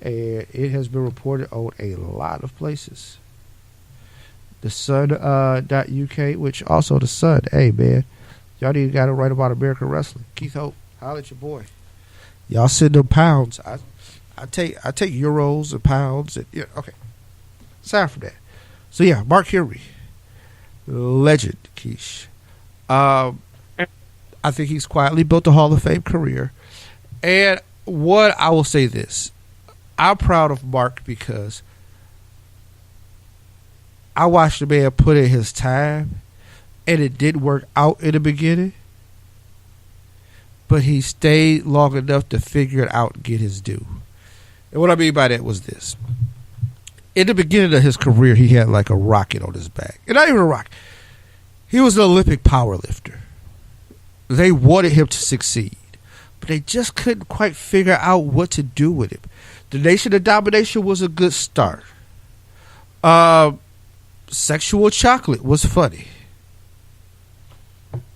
And it has been reported on a lot of places. The Sun.UK, which also the Sun. Hey, man, y'all need to write about American wrestling. Keith Hope, holla at your boy. Y'all send them pounds. I take euros and pounds. And, okay. Aside from that. So, yeah, Mark Henry. Legend, Keish. I think he's quietly built a Hall of Fame career. And I will say this. I'm proud of Mark because I watched the man put in his time, and it didn't work out in the beginning. But he stayed long enough to figure it out and get his due. And what I mean by that was this. In the beginning of his career, he had like a rocket on his back. And not even a rocket. He was an Olympic powerlifter. They wanted him to succeed. But they just couldn't quite figure out what to do with him. The Nation of Domination was a good start. Sexual Chocolate was funny.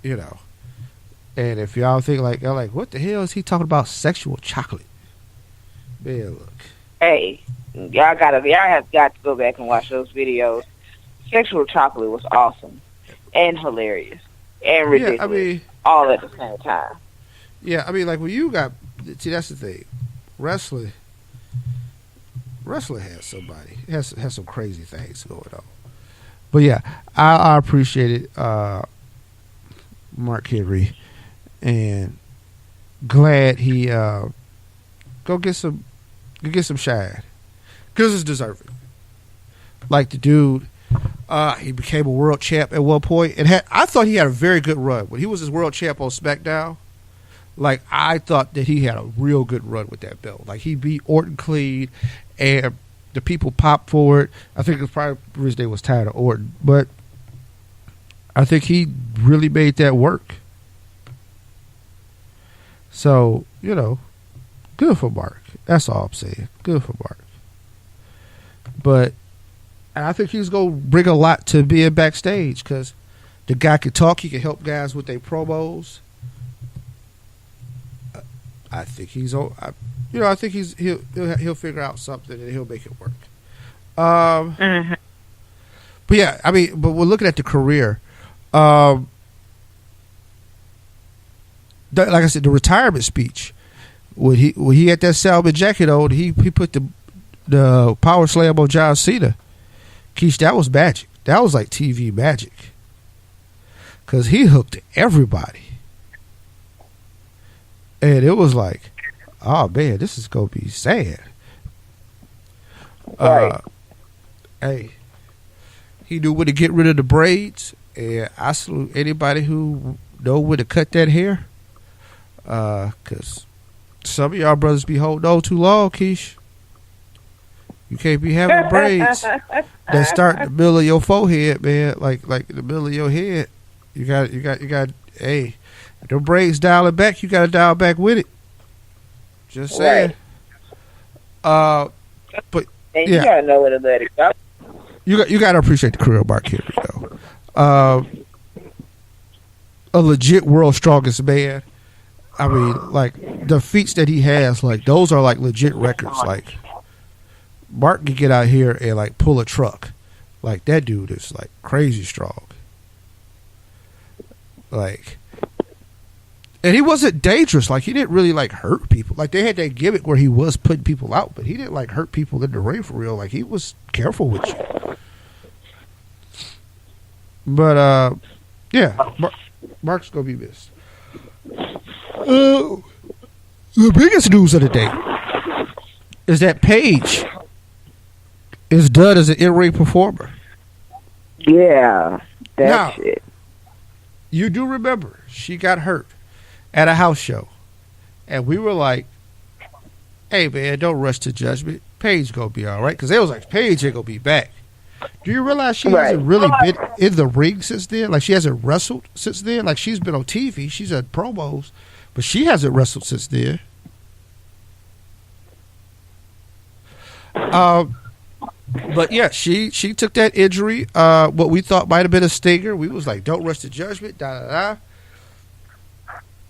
And if y'all think y'all like, what the hell is he talking about sexual chocolate? Man, look. Hey. Y'all have got to go back and watch those videos. Sexual Chocolate was awesome and hilarious and ridiculous, all at the same time. Yeah, I mean, like when you got see, that's the thing. Wrestling has somebody. It has some crazy things going on. But yeah, I appreciate it, Mark Henry, and glad he go get some shine because it's deserving. Like the dude, he became a world champ at one point, and I thought he had a very good run when he was his world champ on SmackDown. Like, I thought that he had a real good run with that belt. Like, he beat Orton clean, and the people popped for it. I think it was probably because they was tired of Orton, but I think he really made that work. So, good for Mark. That's all I'm saying. Good for Mark. But I think he's going to bring a lot to being backstage because the guy can talk. He can help guys with their promos. I think he'll figure out something and he'll make it work. But yeah, but we're looking at the career. Like I said, the retirement speech when he had that Salmon jacket on, he put the power slam on John Cena. Keish, that was magic. That was like TV magic because he hooked everybody. And it was like, oh man, this is gonna be sad. Right. Hey, he knew when to get rid of the braids, and I salute anybody who know when to cut that hair. Cause some of y'all brothers be holding on too long, Keish. You can't be having braids that start in the middle of your forehead, man. Like in the middle of your head. You got. Hey. The braids dialing back, you got to dial back with it. Just saying. Right. But and yeah, you gotta know when to let it go. You got to appreciate the career of Mark Henry, though. A legit world's strongest man. I mean, like the feats that he has, like those are like legit records. Like Mark can get out here and like pull a truck. Like that dude is like crazy strong. Like. And he wasn't dangerous. Like, he didn't really, like, hurt people. Like, they had that gimmick where he was putting people out, but he didn't, like, hurt people in the ring for real. Like, he was careful with you. But, yeah, Mark's going to be missed. The biggest news of the day is that Paige is done as an in-ring performer. Yeah, that's it. You do remember, she got hurt at a house show, and we were like, hey man, don't rush to judgment. Paige gonna be all right, because they was like, Paige ain't gonna be back. Do you realize she hasn't really been in the ring since then? Like, she hasn't wrestled since then. Like, she's been on TV, she's had promos, but she hasn't wrestled since then. But yeah, she took that injury, what we thought might have been a stinger. We was like, don't rush to judgment, da-da-da.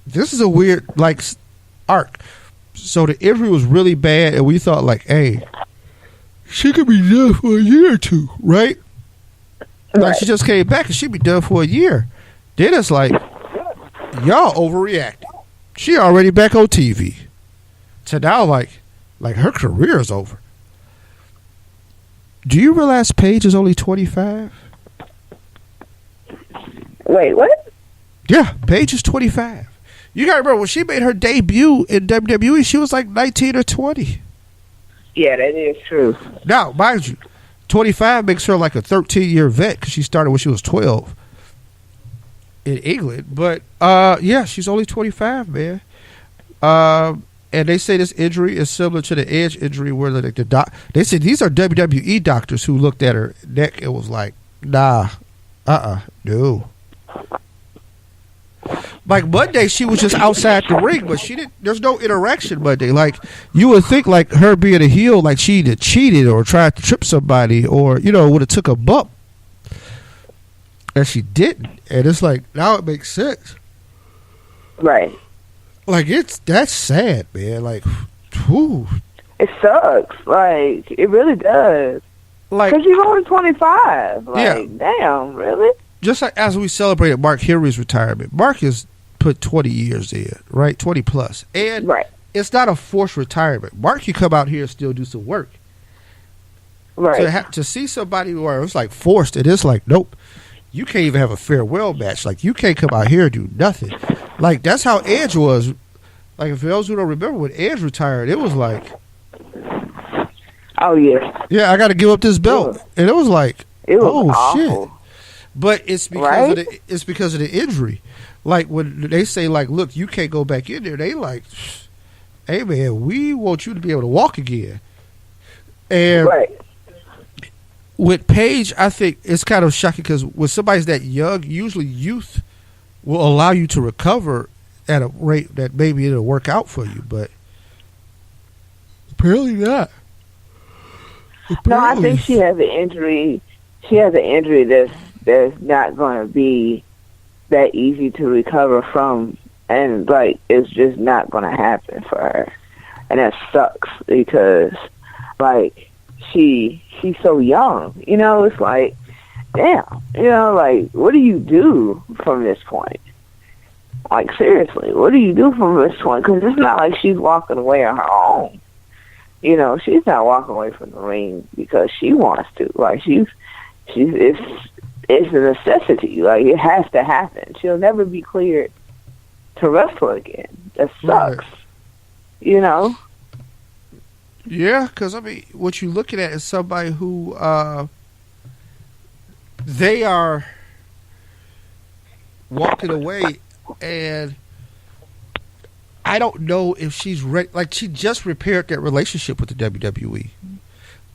This is a weird, like, arc. So the injury was really bad, and we thought, like, hey, she could be done for a year or two, right? Like, she just came back, and she'd be done for a year. Then it's like, y'all overreacted. She already back on TV. So now, like her career is over. Do you realize Paige is only 25? Wait, what? Yeah, Paige is 25. You gotta remember, when she made her debut in WWE, she was like 19 or 20. Yeah, that is true. Now, mind you, 25 makes her like a 13-year vet because she started when she was 12 in England. But, yeah, she's only 25, man. And they say this injury is similar to the Edge injury where they said these are WWE doctors who looked at her neck and was like, nah, no. Like Monday, she was just outside the ring, but she didn't. There's no interaction Monday. Like, you would think, like, her being a heel, like she either cheated or tried to trip somebody, or would have took a bump, and she didn't. And it's like, now it makes sense, right? Like, that's sad, man. Like, whew. It sucks. Like, it really does. Like, because she's only 25. Like, yeah. Damn, really? Just like as we celebrated Mark Henry's retirement, Mark has put 20 years in, right? 20 plus. And it's not a forced retirement. Mark can come out here and still do some work. Right. To see somebody where it's like forced, it is like, nope, you can't even have a farewell match. Like, you can't come out here and do nothing. Like, that's how Edge was. Like, for those who don't remember, when Edge retired, it was like, oh yeah, yeah, I got to give up this belt, and it was like, it was oh awful. shit. But it's because it's because of the injury. Like, when they say, like, look, you can't go back in there, they like, hey man, we want you to be able to walk again. And with Paige, I think it's kind of shocking because when somebody's that young, usually youth will allow you to recover at a rate that maybe it'll work out for you, but apparently not. No, I think she has an injury. She has an injury that's not going to be that easy to recover from, and like it's just not going to happen for her, and that sucks because like she's so young. You know, it's like, damn. You know, like what do you do from this point? Like seriously, what do you do from this point? Because it's not like she's walking away on her own. You know, she's not walking away from the ring because she wants to. Like it's a necessity. Like it has to happen. She'll never be cleared to wrestle again. That sucks. Right. You know? Yeah, because I mean, what you're looking at is somebody who they are walking away, and I don't know if she's ready. Like, she just repaired that relationship with the WWE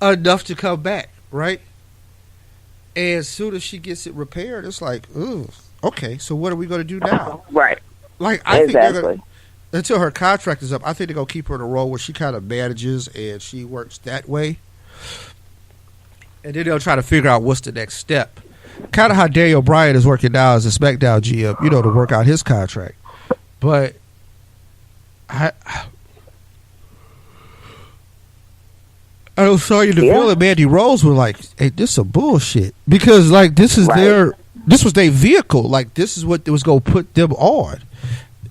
enough to come back, right? And as soon as she gets it repaired, it's like, ooh, okay, so what are we going to do now? Right. Like, I think they're gonna, until her contract is up, I think they're going to keep her in a role where she kind of manages and she works that way. And then they'll try to figure out what's the next step. Kind of how Daniel Bryan is working now as a SmackDown GM, you know, to work out his contract. But I know Sonya Deville and Mandy Rose were like, hey, this is some bullshit. Because, like, this was their vehicle. Like, this is what was going to put them on.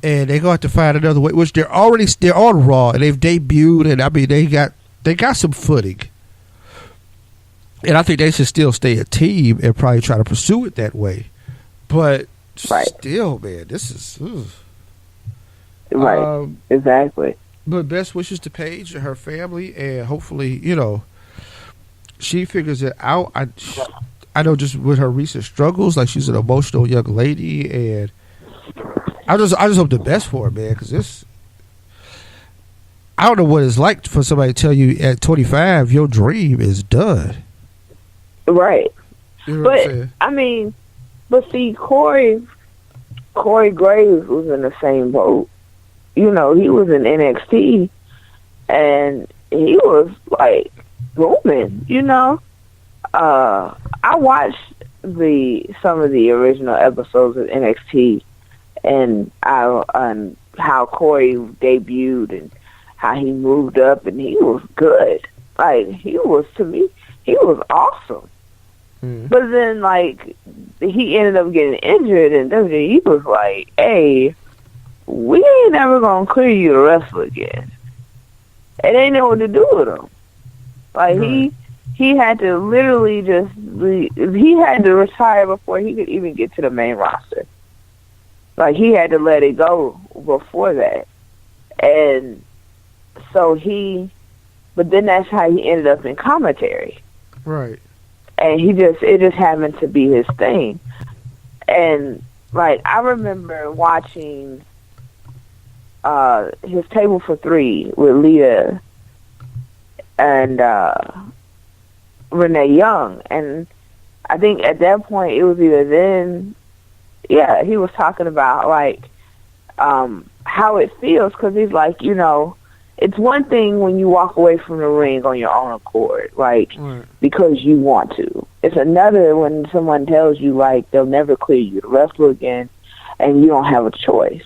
And they're going to have to find another way, which they're on Raw, and they've debuted, and I mean, they got some footing. And I think they should still stay a team and probably try to pursue it that way. But still, man, this is... Ugh. Right, exactly. But best wishes to Paige and her family, and hopefully, you know, she figures it out. I know just with her recent struggles, like she's an emotional young lady, and I just hope the best for her, man, because this, I don't know what it's like for somebody to tell you at 25 your dream is done. Right. You know but what I'm saying? I mean, but see, Corey Graves was in the same boat. You know, he was in NXT, and he was, like, booming, you know? I watched some of the original episodes of NXT, and how Corey debuted, and how he moved up, and he was good. Like, to me, he was awesome. Mm-hmm. But then, like, he ended up getting injured, and WWE was like, hey, we ain't never gonna clear you to wrestle again. And they know what to do with him. Like he had to literally he had to retire before he could even get to the main roster. Like he had to let it go before that. And so but then that's how he ended up in commentary. Right. And it just happened to be his thing. And like I remember watching his Table for Three with Leah and Renee Young, and I think at that point it was either then, yeah, he was talking about like how it feels, because he's like, you know, it's one thing when you walk away from the ring on your own accord, like because you want to. It's another when someone tells you like they'll never clear you to wrestle again, and you don't have a choice.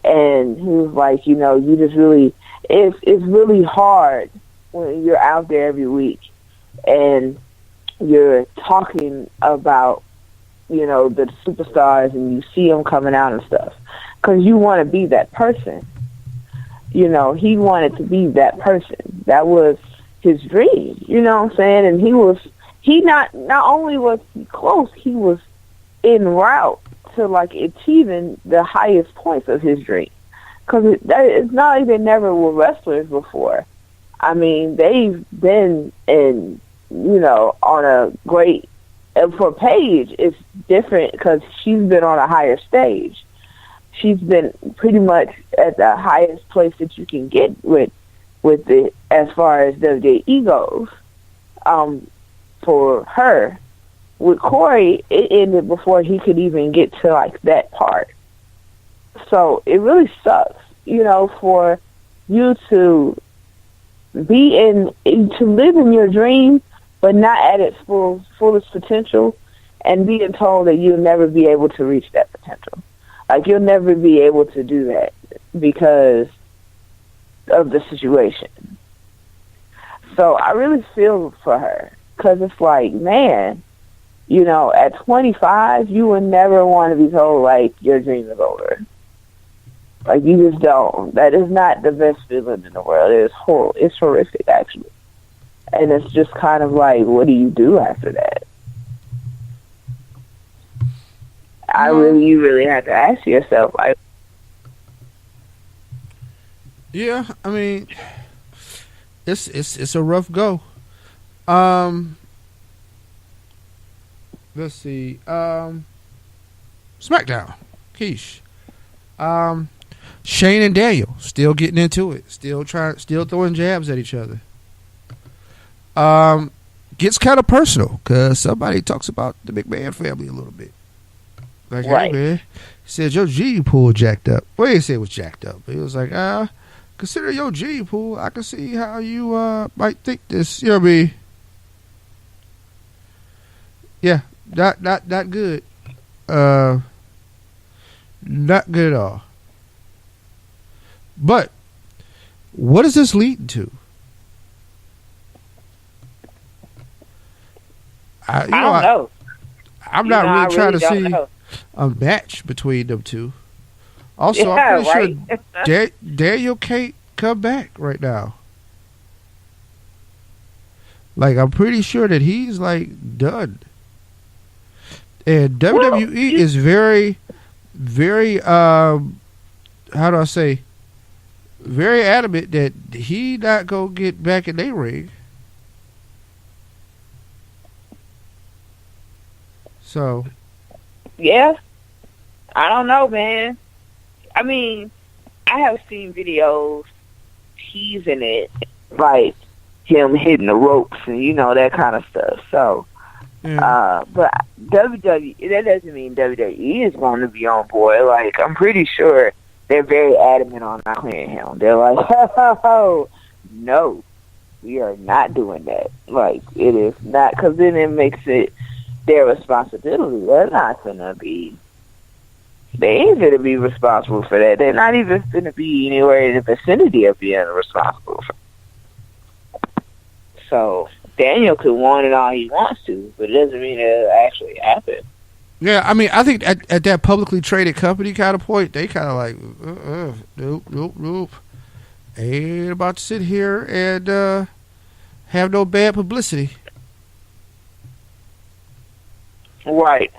And he was like, you know, you just really, it's really hard when you're out there every week and you're talking about, you know, the superstars and you see them coming out and stuff, because you want to be that person. You know, he wanted to be that person. That was his dream. You know what I'm saying? And he not only was he close, he was en route to like achieving the highest points of his dream. Because it's not like they never were wrestlers before. I mean, they've been in, you know, on a great. And for Paige, it's different because she's been on a higher stage. She's been pretty much at the highest place that you can get with it as far as WWE goes. For her, with Corey, it ended before he could even get to like that part. So it really sucks, you know, for you to to live in your dream, but not at its fullest potential, and being told that you'll never be able to reach that potential. Like, you'll never be able to do that because of the situation. So I really feel for her, because it's like, man, you know, at 25, you would never want to be told, like, your dream is over. Like, you just don't. That is not the best feeling in the world. It is horrible. It's horrific, actually. And it's just kind of like, what do you do after that? You really have to ask yourself, like. Yeah, I mean, it's a rough go. Let's see. SmackDown, Keish. Shane and Daniel still getting into it, still throwing jabs at each other. Gets kind of personal because somebody talks about the McMahon family a little bit. Like, right. Hey man, he said your gene pool jacked up. Well, he didn't say it was jacked up, but he was like, consider your gene pool. I can see how you might think this. You know what I mean? Yeah, not good. Not good at all. But what is this leading to? I don't know. I'm not really trying to see a match between them two. Also, yeah, I'm pretty sure Daniel can't come back right now. Like, I'm pretty sure that he's like done. And WWE is very, very how do I say? Very adamant that he not gonna get back in their ring. So, yeah, I don't know, man. I mean, I have seen videos teasing it, like him hitting the ropes and, you know, that kind of stuff. So, but WWE, that doesn't mean WWE is going to be on board. Like, I'm pretty sure they're very adamant on not clearing him. They're like, oh, no, we are not doing that. Like, it is not, because then it makes it their responsibility. They're not going to be, they ain't going to be responsible for that. They're not even going to be anywhere in the vicinity of being responsible for it. So, Daniel could want it all he wants to, but it doesn't mean it'll actually happen. Yeah, I mean, I think at that publicly traded company kind of point, they kind of like, nope. Ain't about to sit here and have no bad publicity. Right.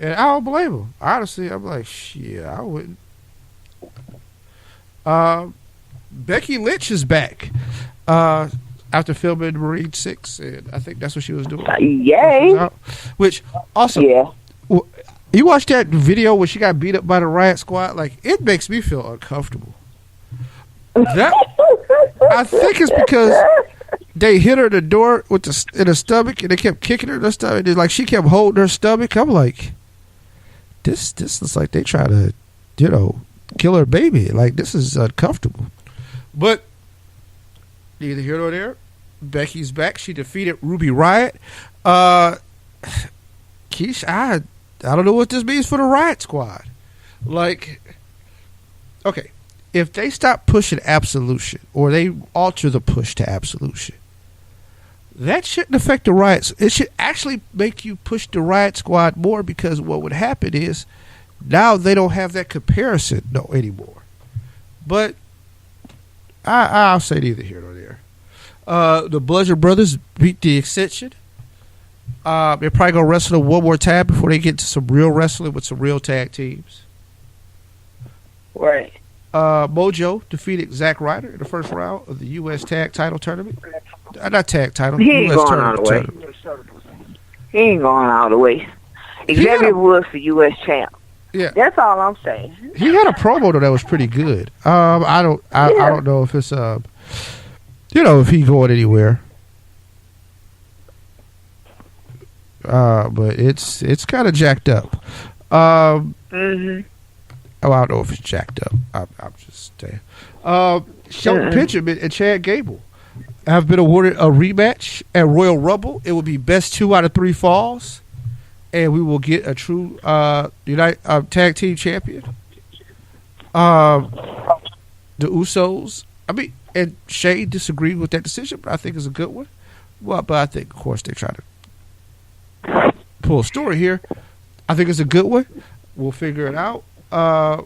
And I don't blame them. Honestly, I'm like, shit, I wouldn't. Becky Lynch is back after filming Marine 6, and I think that's what she was doing. Yay! Which, also, yeah. You watched that video where she got beat up by the Riott Squad? Like, it makes me feel uncomfortable. That, I think it's because they hit her in the door with in the stomach, and they kept kicking her in the stomach. And like, she kept holding her stomach. I'm like, this looks like they try to, you know, kill her baby. Like, this is uncomfortable. But neither here nor there. Becky's back. She defeated Ruby Riott. Keish, I don't know what this means for the Riott Squad. Like, okay, if they stop pushing Absolution, or they alter the push to Absolution, that shouldn't affect the Riots. It should actually make you push the Riott Squad more, because what would happen is now they don't have that comparison anymore. But I'll say neither here nor there. The Bludgeon Brothers beat the Ascension. They're probably gonna wrestle one more time before they get to some real wrestling with some real tag teams. Right. Mojo defeated Zack Ryder in the first round of the U.S. Tag Title Tournament. Not tag title. He ain't US going all the way. He ain't going all the way. Xavier Woods for U.S. champ. Yeah, that's all I'm saying. He had a promo though that was pretty good. I don't know if it's if he going anywhere. But it's kind of jacked up. Oh, I don't know if it's jacked up. I'm just saying. Shelton Benjamin and Chad Gable have been awarded a rematch at Royal Rumble. It will be best 2 out of 3 falls, and we will get a true tag team champion. The Usos. I mean, and Shane disagreed with that decision, but I think it's a good one. Well, but I think, of course, they try to pull a story here. I think it's a good one. We'll figure it out. I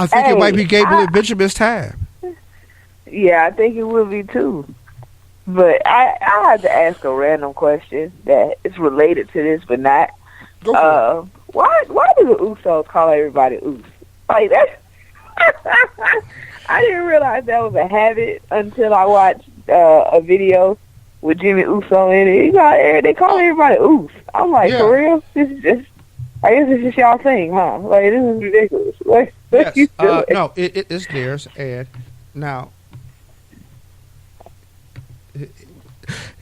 think it might be Gable and Benjamin's time. Yeah, I think it will be too. But I had to ask a random question that is related to this, but not. Why do the Usos call everybody Us? Like that? I didn't realize that was a habit until I watched a video with Jimmy Uso in it. They call everybody Us. I'm like, for real? This is just. I guess it's just y'all thing, huh? Like, this is ridiculous. Like, yes. No, it is theirs. And now,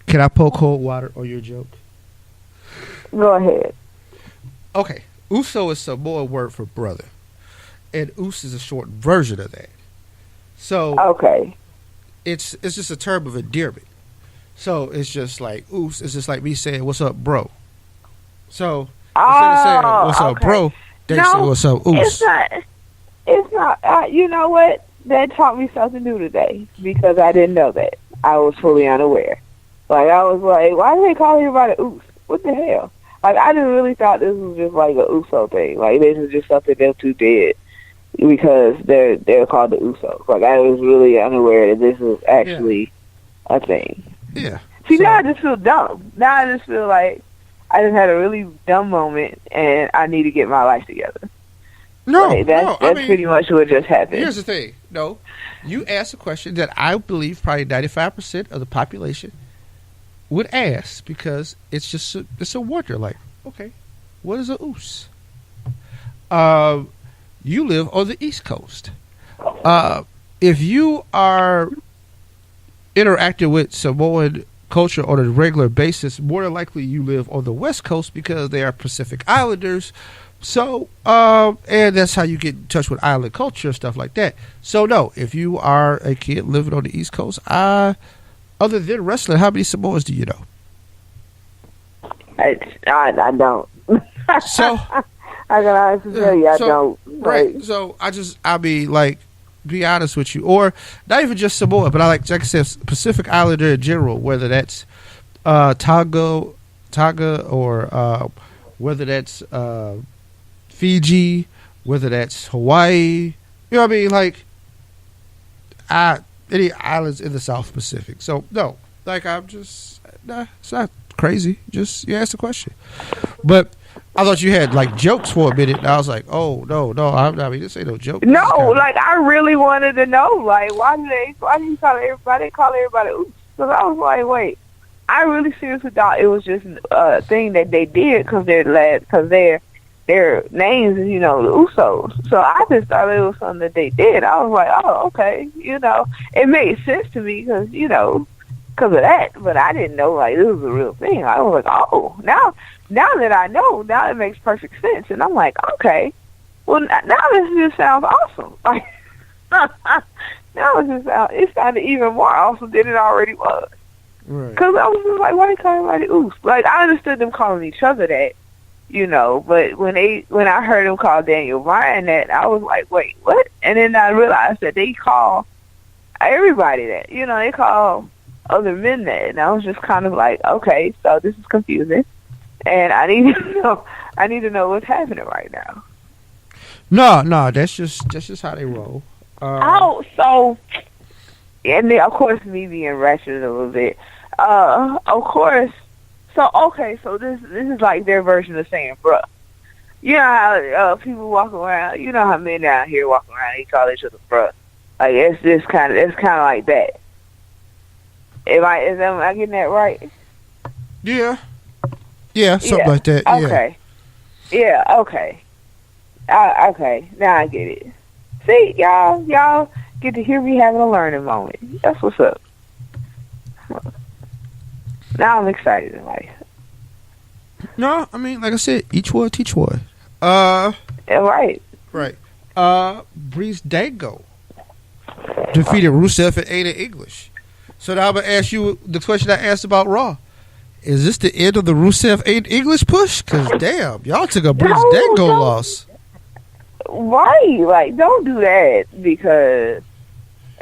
can I pour cold water on your joke? Go ahead. Okay. Uso is Samoa word for brother. And Us is a short version of that. So, okay. It's just a term of endearment. So, it's just like, Us is just like me saying, what's up, bro? So, instead of saying, what's up, bro, they say, what's up, Us. It's not, you know what? That taught me something new today because I didn't know that. I was fully unaware. Like, I was like, why do they call everybody Us? What the hell? Like, I just really thought this was just like a Uso thing. Like, this is just something them two did because they're called the Usos. Like, I was really unaware that this was actually a thing. Yeah. See, now I just feel dumb. Now I just feel like I just had a really dumb moment, and I need to get my life together. That's pretty much what just happened. Here's the thing. No, you asked a question that I believe probably 95% of the population would ask because it's just it's a wonder. Like, okay, what is a Us? You live on the East Coast. If you are interacting with Samoan culture on a regular basis, more than likely you live on the West Coast because they are Pacific Islanders. So, and that's how you get in touch with island culture and stuff like that. So, no, if you are a kid living on the East Coast, other than wrestling, how many Samoans do you know? I don't. I So, can honestly tell you, I don't. Right. So, I mean, like, be honest with you, or not even just Samoa, but like I said, Pacific Islander in general, whether that's Tonga, or whether that's Fiji, whether that's Hawaii, you know what I mean? Like, any islands in the South Pacific. So no, like it's not crazy. Just you asked the question, but I thought you had like jokes for a minute, and I was like, "Oh no, I mean this ain't no joke." No, like I really wanted to know, like why do you call everybody? They call everybody Oops. Because I was like, wait, I really seriously thought it was just a thing that they did because their names is the Usos. So I just thought it was something that they did. I was like, oh, okay, it made sense to me because because of that, but I didn't know like this was a real thing. I was like, oh, now that I know, now it makes perfect sense, and I'm like, okay, well now this just sounds awesome. Like now it sounded even more awesome than it already was. Right. Because I was just like, why they call everybody Oos? Like I understood them calling each other that, but when I heard them call Daniel Bryan that, I was like, wait, what? And then I realized that they call everybody that. They call other men that, and I was just kind of like, okay, so this is confusing, and I need to know what's happening right now. No, that's just how they roll. So, and then, of course, me being ratchet a little bit. Of course. So, okay, so this is like their version of saying, bruh. You know how people walk around, you know how men down here walk around, they call each other bruh. Like, it's kind of like that. Am I getting that right? Yeah. Yeah, something like that. Okay. Yeah, okay. Okay, now I get it. See, y'all get to hear me having a learning moment. That's what's up. Now I'm excited in life. No, I mean, like I said, each one teach one. Right. Breeze Dango defeated Rusev and Ada English. So now I'm going to ask you the question I asked about Raw. Is this the end of the Rusev Ada English push? Because, damn, y'all took a Breeze Dango loss. Right. Like, don't do that because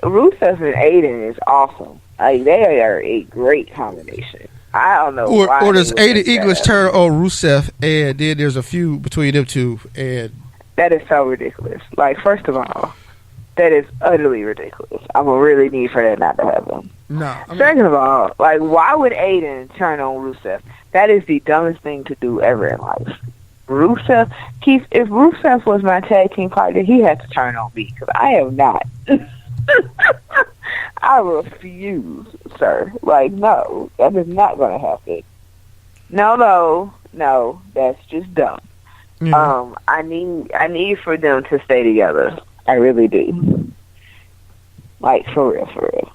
Rusev and Aiden is awesome. Like, they are a great combination. I don't know why. Or does Ada English turn on Rusev and then there's a feud between them two? And that is so ridiculous. Like, first of all, that is utterly ridiculous. I would really need for that not to happen. No. Second of all, like, why would Aiden turn on Rusev? That is the dumbest thing to do ever in life. Rusev, Keith, if Rusev was my tag team partner, he had to turn on me because I am not. I refuse, sir. Like, no, that is not going to happen. No, that's just dumb. Yeah. I need for them to stay together. I really do. Like, for real.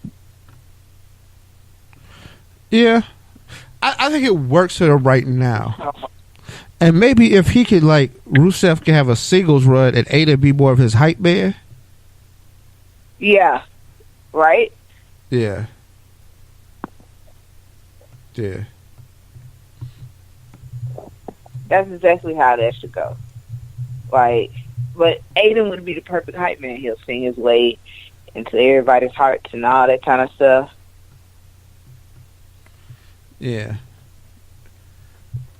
Yeah. I think it works for them right now. And maybe if he could, like, Rusev can have a singles run and Ada be more of his hype man. Yeah. Right? Yeah. Yeah. That's exactly how that should go. Like, but Aiden would be the perfect hype man. He'll sing his way into everybody's hearts and all that kind of stuff. Yeah.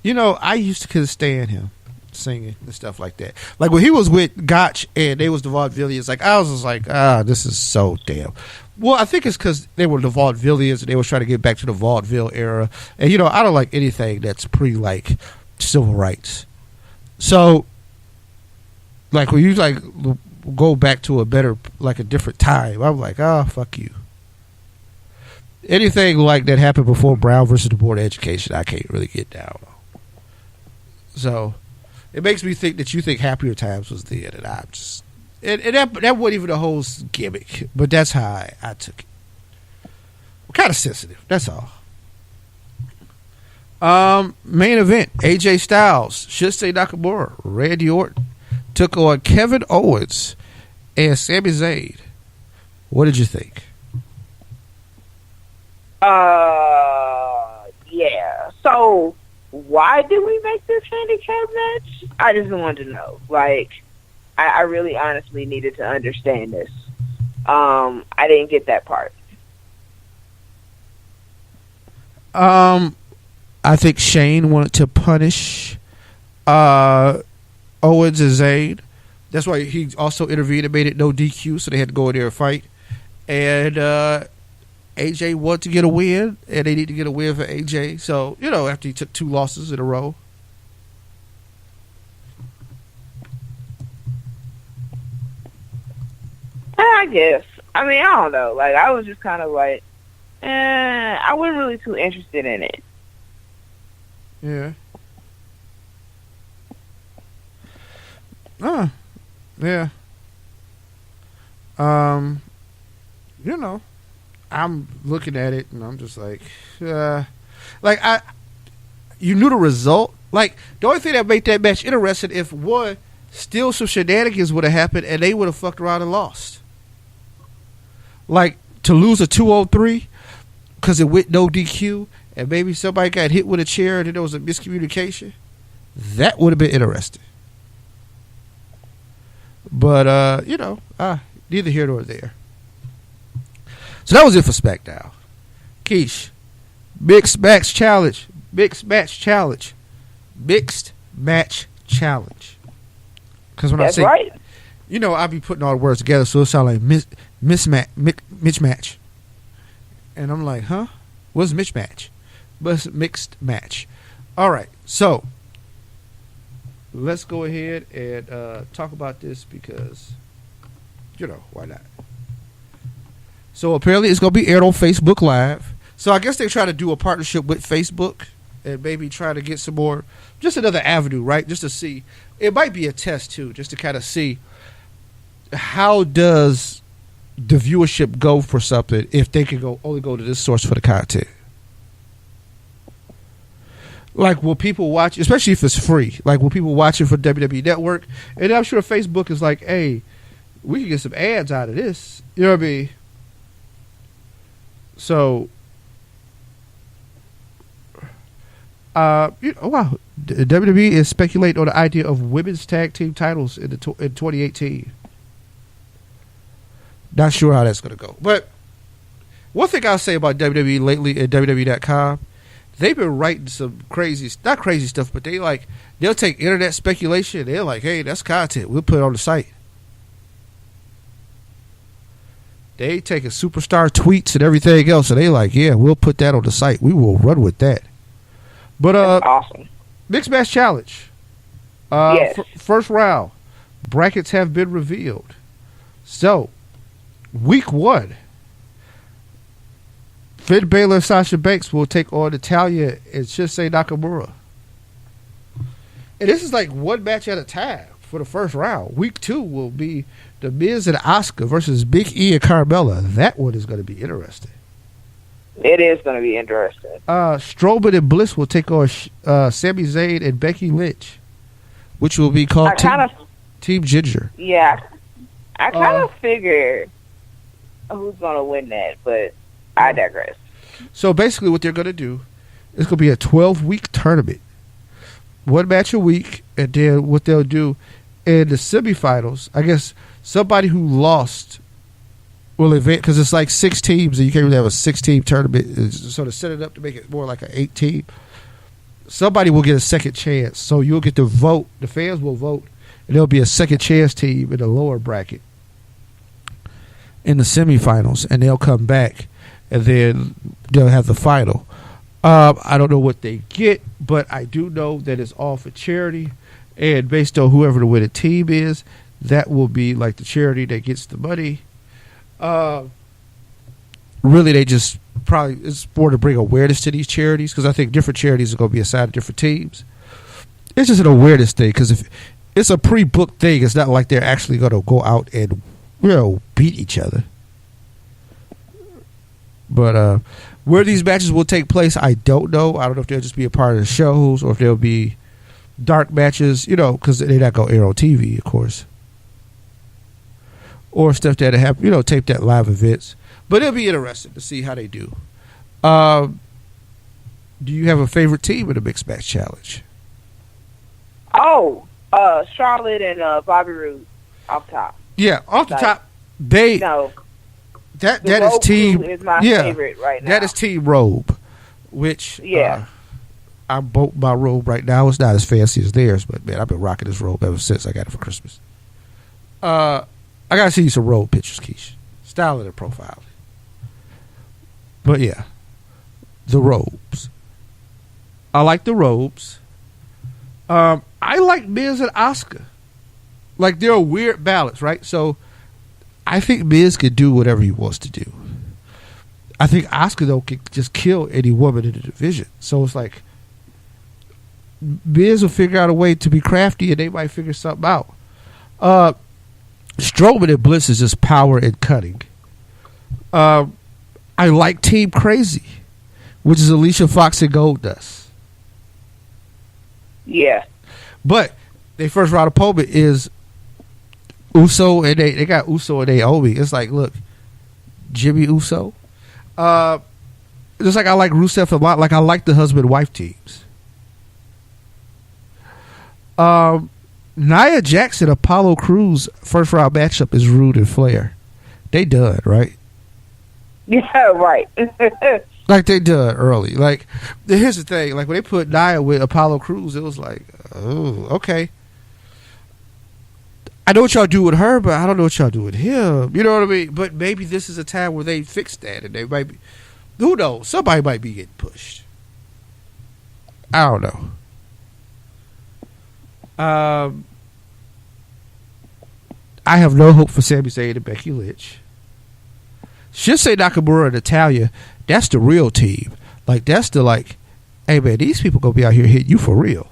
You know, I used to couldn't stand him singing and stuff like that. Like when he was with Gotch and they was the Vaudevillians, like I was just like, this is so damn. Well, I think it's because they were the Vaudevillians and they were trying to get back to the vaudeville era. And you know, I don't like anything that's pre like civil rights. So, like when you like go back to a better, like a different time, I'm like, fuck you. Anything like that happened before Brown versus the Board of Education, I can't really get down on. So, it makes me think that you think Happier Times was then, and I'm just... And that wasn't even the whole gimmick, but that's how I took it. I'm kind of sensitive, that's all. Main event, AJ Styles, Shinsuke Nakamura, Randy Orton, took on Kevin Owens and Sami Zayn. What did you think? Yeah. So, why did we make this handicap match? I just wanted to know. Like, I really honestly needed to understand this. I didn't get that part. I think Shane wanted to punish Owens and Zayn. That's why he also intervened and made it no DQ, so they had to go in there and fight. And AJ wanted to get a win, and they need to get a win for AJ. So, you know, after he took 2 losses in a row. I guess. I mean, I don't know. Like, I was just kind of like, I wasn't really too interested in it. Yeah. Yeah. You know, I'm looking at it and I'm just like, you knew the result. Like, the only thing that made that match interesting if one, still some shenanigans would have happened and they would have fucked around and lost. Like, to lose a 2-on-3 because it went no DQ and maybe somebody got hit with a chair and then there was a miscommunication. That would have been interesting. But, you know, neither here nor there. So that was it for SmackDown. Keish, Mixed Match Challenge. Because when That's right. You know, I be putting all the words together, so it sound like mismatch. And I'm like, huh? What's mismatch? But it's mixed match. All right, so let's go ahead and talk about this because, you know, why not? So apparently it's going to be aired on Facebook Live. So I guess they try to do a partnership with Facebook and maybe try to get some more, just another avenue, right? Just to see. It might be a test, too, just to kind of see how does the viewership go for something if they can only go to this source for the content. Like, will people watch, especially if it's free, like, will people watch it for WWE Network? And I'm sure Facebook is like, hey, we can get some ads out of this. You know what I mean? So, wow. WWE is speculating on the idea of women's tag team titles in 2018. Not sure how that's going to go. But one thing I'll say about WWE lately at WWE.com, they've been writing some not crazy stuff, but they'll take internet speculation. They're like, hey, that's content. We'll put it on the site. They taking superstar tweets and everything else, and they like, yeah, we'll put that on the site. We will run with that. But that's awesome. Mixed match challenge. Yes. First round. Brackets have been revealed. So, week 1. Finn Balor and Sasha Banks will take on Natalya and Shinsuke Nakamura. And this is like one match at a time for the first round. Week 2 will be The Miz and Asuka versus Big E and Carmella. That one is going to be interesting. It is going to be interesting. Strowman and Bliss will take on Sami Zayn and Becky Lynch, which will be called Team Ginger. Yeah. I kind of figure who's going to win that, but I digress. So basically what they're going to do is going to be a 12-week tournament. One match a week, and then what they'll do in the semifinals, I guess somebody who lost will advance, because it's like 6 teams, and you can't really have a 6-team tournament. So to set it up to make it more like an 8-team, somebody will get a second chance. So you'll get to vote. The fans will vote, and there'll be a second chance team in the lower bracket in the semifinals, and they'll come back, and then they'll have the final. I don't know what they get, but I do know that it's all for charity, and based on whoever the winning team is, that will be like the charity that gets the money. Really, they just probably, it's more to bring awareness to these charities, because I think different charities are going to be assigned to different teams. It's just an awareness thing, because if it's a pre-booked thing, it's not like they're actually going to go out and, you know, beat each other. But where these matches will take place, I don't know. I don't know if they'll just be a part of the shows or if they'll be dark matches, you know, because they're not going to air on TV, of course. Or stuff that have, you know, taped at live events. But it'll be interesting to see how they do. Do you have a favorite team in the Mixed Match Challenge? Oh, Charlotte and Bobby Roode off top. Yeah, off the top. That is team. Is my favorite right now. That is Team Robe, which I bought my robe right now. It's not as fancy as theirs, but man, I've been rocking this robe ever since I got it for Christmas. I gotta see you some robe pictures, Keish. Style it and profile it. But yeah, the robes. I like the robes. I like Miz and Asuka. Like, they're a weird balance, right? So I think Miz can do whatever he wants to do. I think Asuka, though, can just kill any woman in the division. So it's like Miz will figure out a way to be crafty, and they might figure something out. Strowman and Bliss is just power and cutting. I like Team Crazy, which is Alicia Fox and Goldust. Yeah. But their first round opponent is Uso, and they got Uso and Naomi. It's like, look, Jimmy Uso. Just like I like Rusev a lot. Like, I like the husband-wife teams. Nia Jax and Apollo Crews first round matchup is Rude and Flair. They done, right? Yeah, right. Like, they done early. Like, here's the thing. Like, when they put Nia with Apollo Crews, it was like, oh, okay. I know what y'all do with her, but I don't know what y'all do with him. You know what I mean? But maybe this is a time where they fix that, and they might be. Who knows? Somebody might be getting pushed. I don't know. I have no hope for Sami Zayn and Becky Lynch. Shinsuke Nakamura and Natalya, that's the real team. Like, that's the, like, hey, man, these people going to be out here hitting you for real.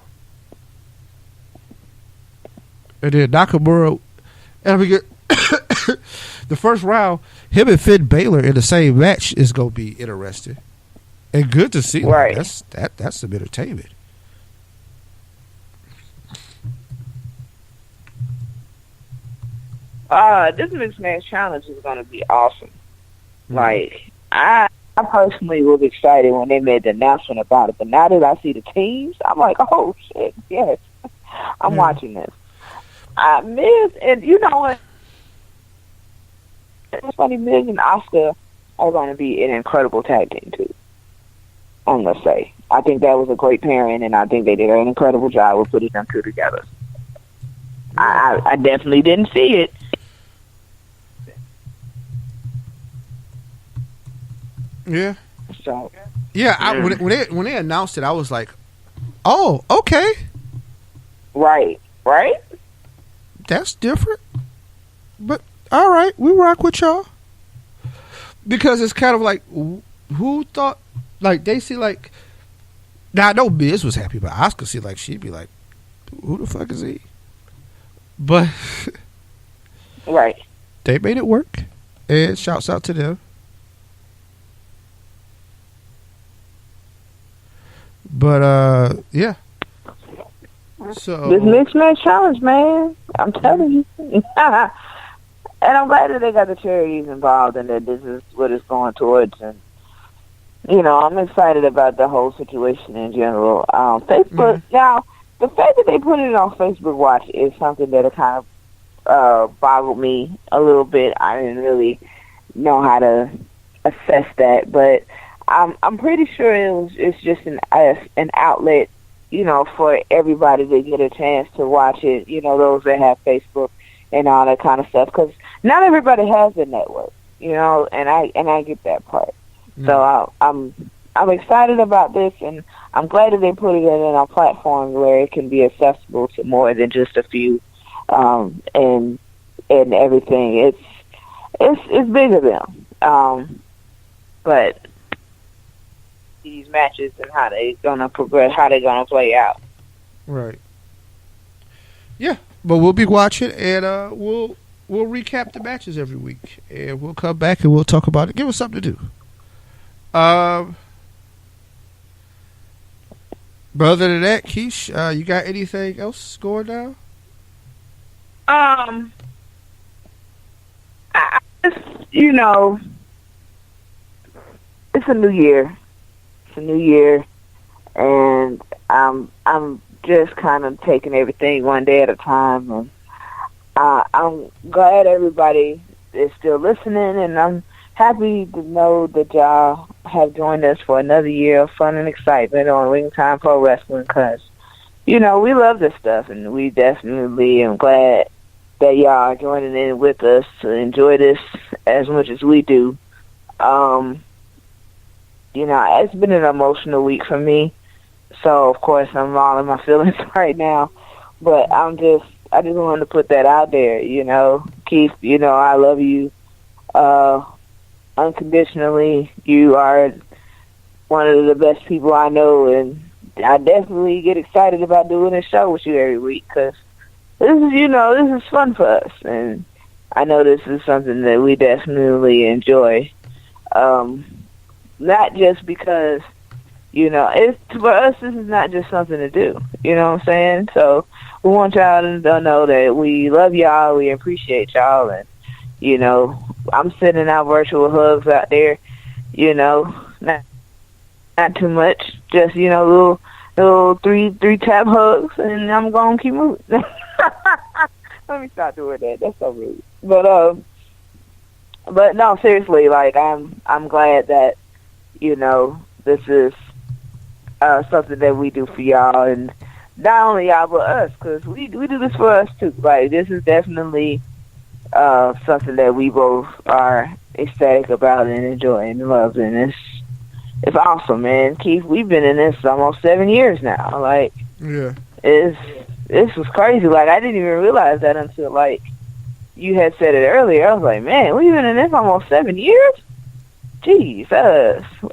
And then Nakamura, and we get the first round, him and Finn Balor in the same match is going to be interesting. And good to see. Right. That's some entertainment. This mixed match challenge is going to be awesome. Like, I personally was excited when they made the announcement about it, but now that I see the teams, I'm like, oh shit, yes, I'm watching this. Miz, and you know what? It's funny, Miz and Asuka are going to be an incredible tag team too. I'm gonna say, I think that was a great pairing, and I think they did an incredible job with putting them two together. I definitely didn't see it. Yeah. So yeah, when they announced it, I was like, oh, okay. Right. That's different. But all right, we rock with y'all. Because it's kind of like, who thought, like, they see, like, now I know Miz was happy, but Asuka see, like, she'd be like, who the fuck is he? But right, they made it work, and shouts out to them. But yeah. So this mixed match challenge, man, I'm telling you. And I'm glad that they got the charities involved and that this is what it's going towards. And, you know, I'm excited about the whole situation in general. Facebook, now, the fact that they put it on Facebook Watch is something that kind of boggled me a little bit. I didn't really know how to assess that, but I'm pretty sure it's just an outlet, you know, for everybody to get a chance to watch it, you know, those that have Facebook and all that kind of stuff, because not everybody has a network, you know, and I get that part. So I'm excited about this, and I'm glad that they put it in a platform where it can be accessible to more than just a few, and everything. It's big of them, but these matches and how they gonna progress, how they gonna play out. Right. Yeah, but we'll be watching, and we'll recap the matches every week, and we'll come back and we'll talk about it. Give us something to do. But other than that, Keish, you got anything else going down? I just, you know, it's a new year. It's a new year, and I'm just kind of taking everything one day at a time, and I'm glad everybody is still listening, and I'm happy to know that y'all have joined us for another year of fun and excitement on Ring Time Pro Wrestling, because, you know, we love this stuff, and we definitely am glad that y'all are joining in with us to enjoy this as much as we do. You know, it's been an emotional week for me, so of course I'm all in my feelings right now, but I just wanted to put that out there, you know. Keith, you know, I love you unconditionally. You are one of the best people I know, and I definitely get excited about doing this show with you every week, because this is, you know, this is fun for us, and I know this is something that we definitely enjoy. Not just because, you know, it's for us, this is not just something to do, you know what I'm saying? So we want y'all to know that we love y'all, we appreciate y'all, and, you know, I'm sending out virtual hugs out there, you know, not too much, just, you know, little three tap hugs, and I'm gonna keep moving. Let me stop doing that. That's so rude. But no, seriously, like, I'm glad that, you know, this is something that we do for y'all, and not only y'all but us, because we do this for us too. Like, this is definitely something that we both are ecstatic about and enjoy and love, and it's awesome, man. Keith, we've been in this almost 7 years now. Like, Yeah. this was crazy. Like, I didn't even realize that until, like, you had said it earlier. I was like, man, we've been in this almost 7 years? Jeez,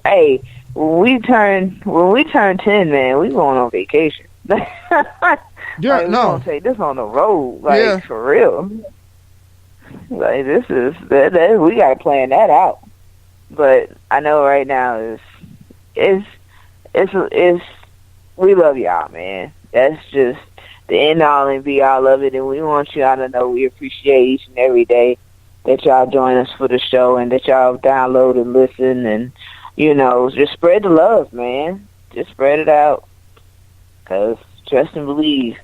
hey, when we turn 10, man, we going on vacation. Yeah, like, we no. gonna take this on the road, like, Yeah. for real. Like, this is that we gotta plan that out. But I know right now is we love y'all, man. That's just the end all and be all of it, and we want y'all to know we appreciate each and every day that y'all join us for the show and that y'all download and listen, and just spread the love, man. Just spread it out, 'cause trust and believe.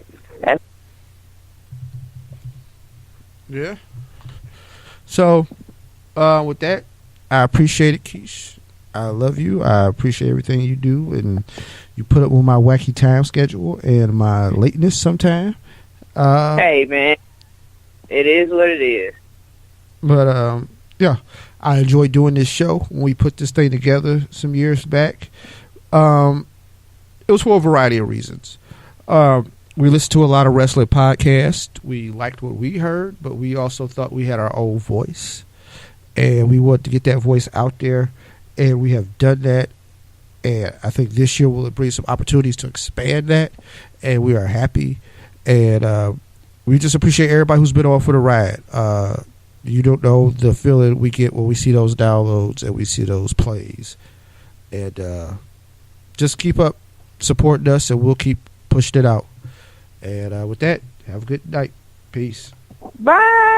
Yeah. So, with that, I appreciate it, Keish. I love you. I appreciate everything you do, and you put up with my wacky time schedule and my lateness sometime. Hey, man, it is what it is. But yeah, I enjoyed doing this show when we put this thing together some years back. It was for a variety of reasons. We listened to a lot of wrestling podcasts. We liked what we heard, but we also thought we had our own voice, and we wanted to get that voice out there, and we have done that. And I think this year will bring some opportunities to expand that, and we are happy. And we just appreciate everybody who's been on for the ride. You don't know the feeling we get when we see those downloads and we see those plays. And just keep up supporting us, and we'll keep pushing it out. And with that, have a good night. Peace. Bye.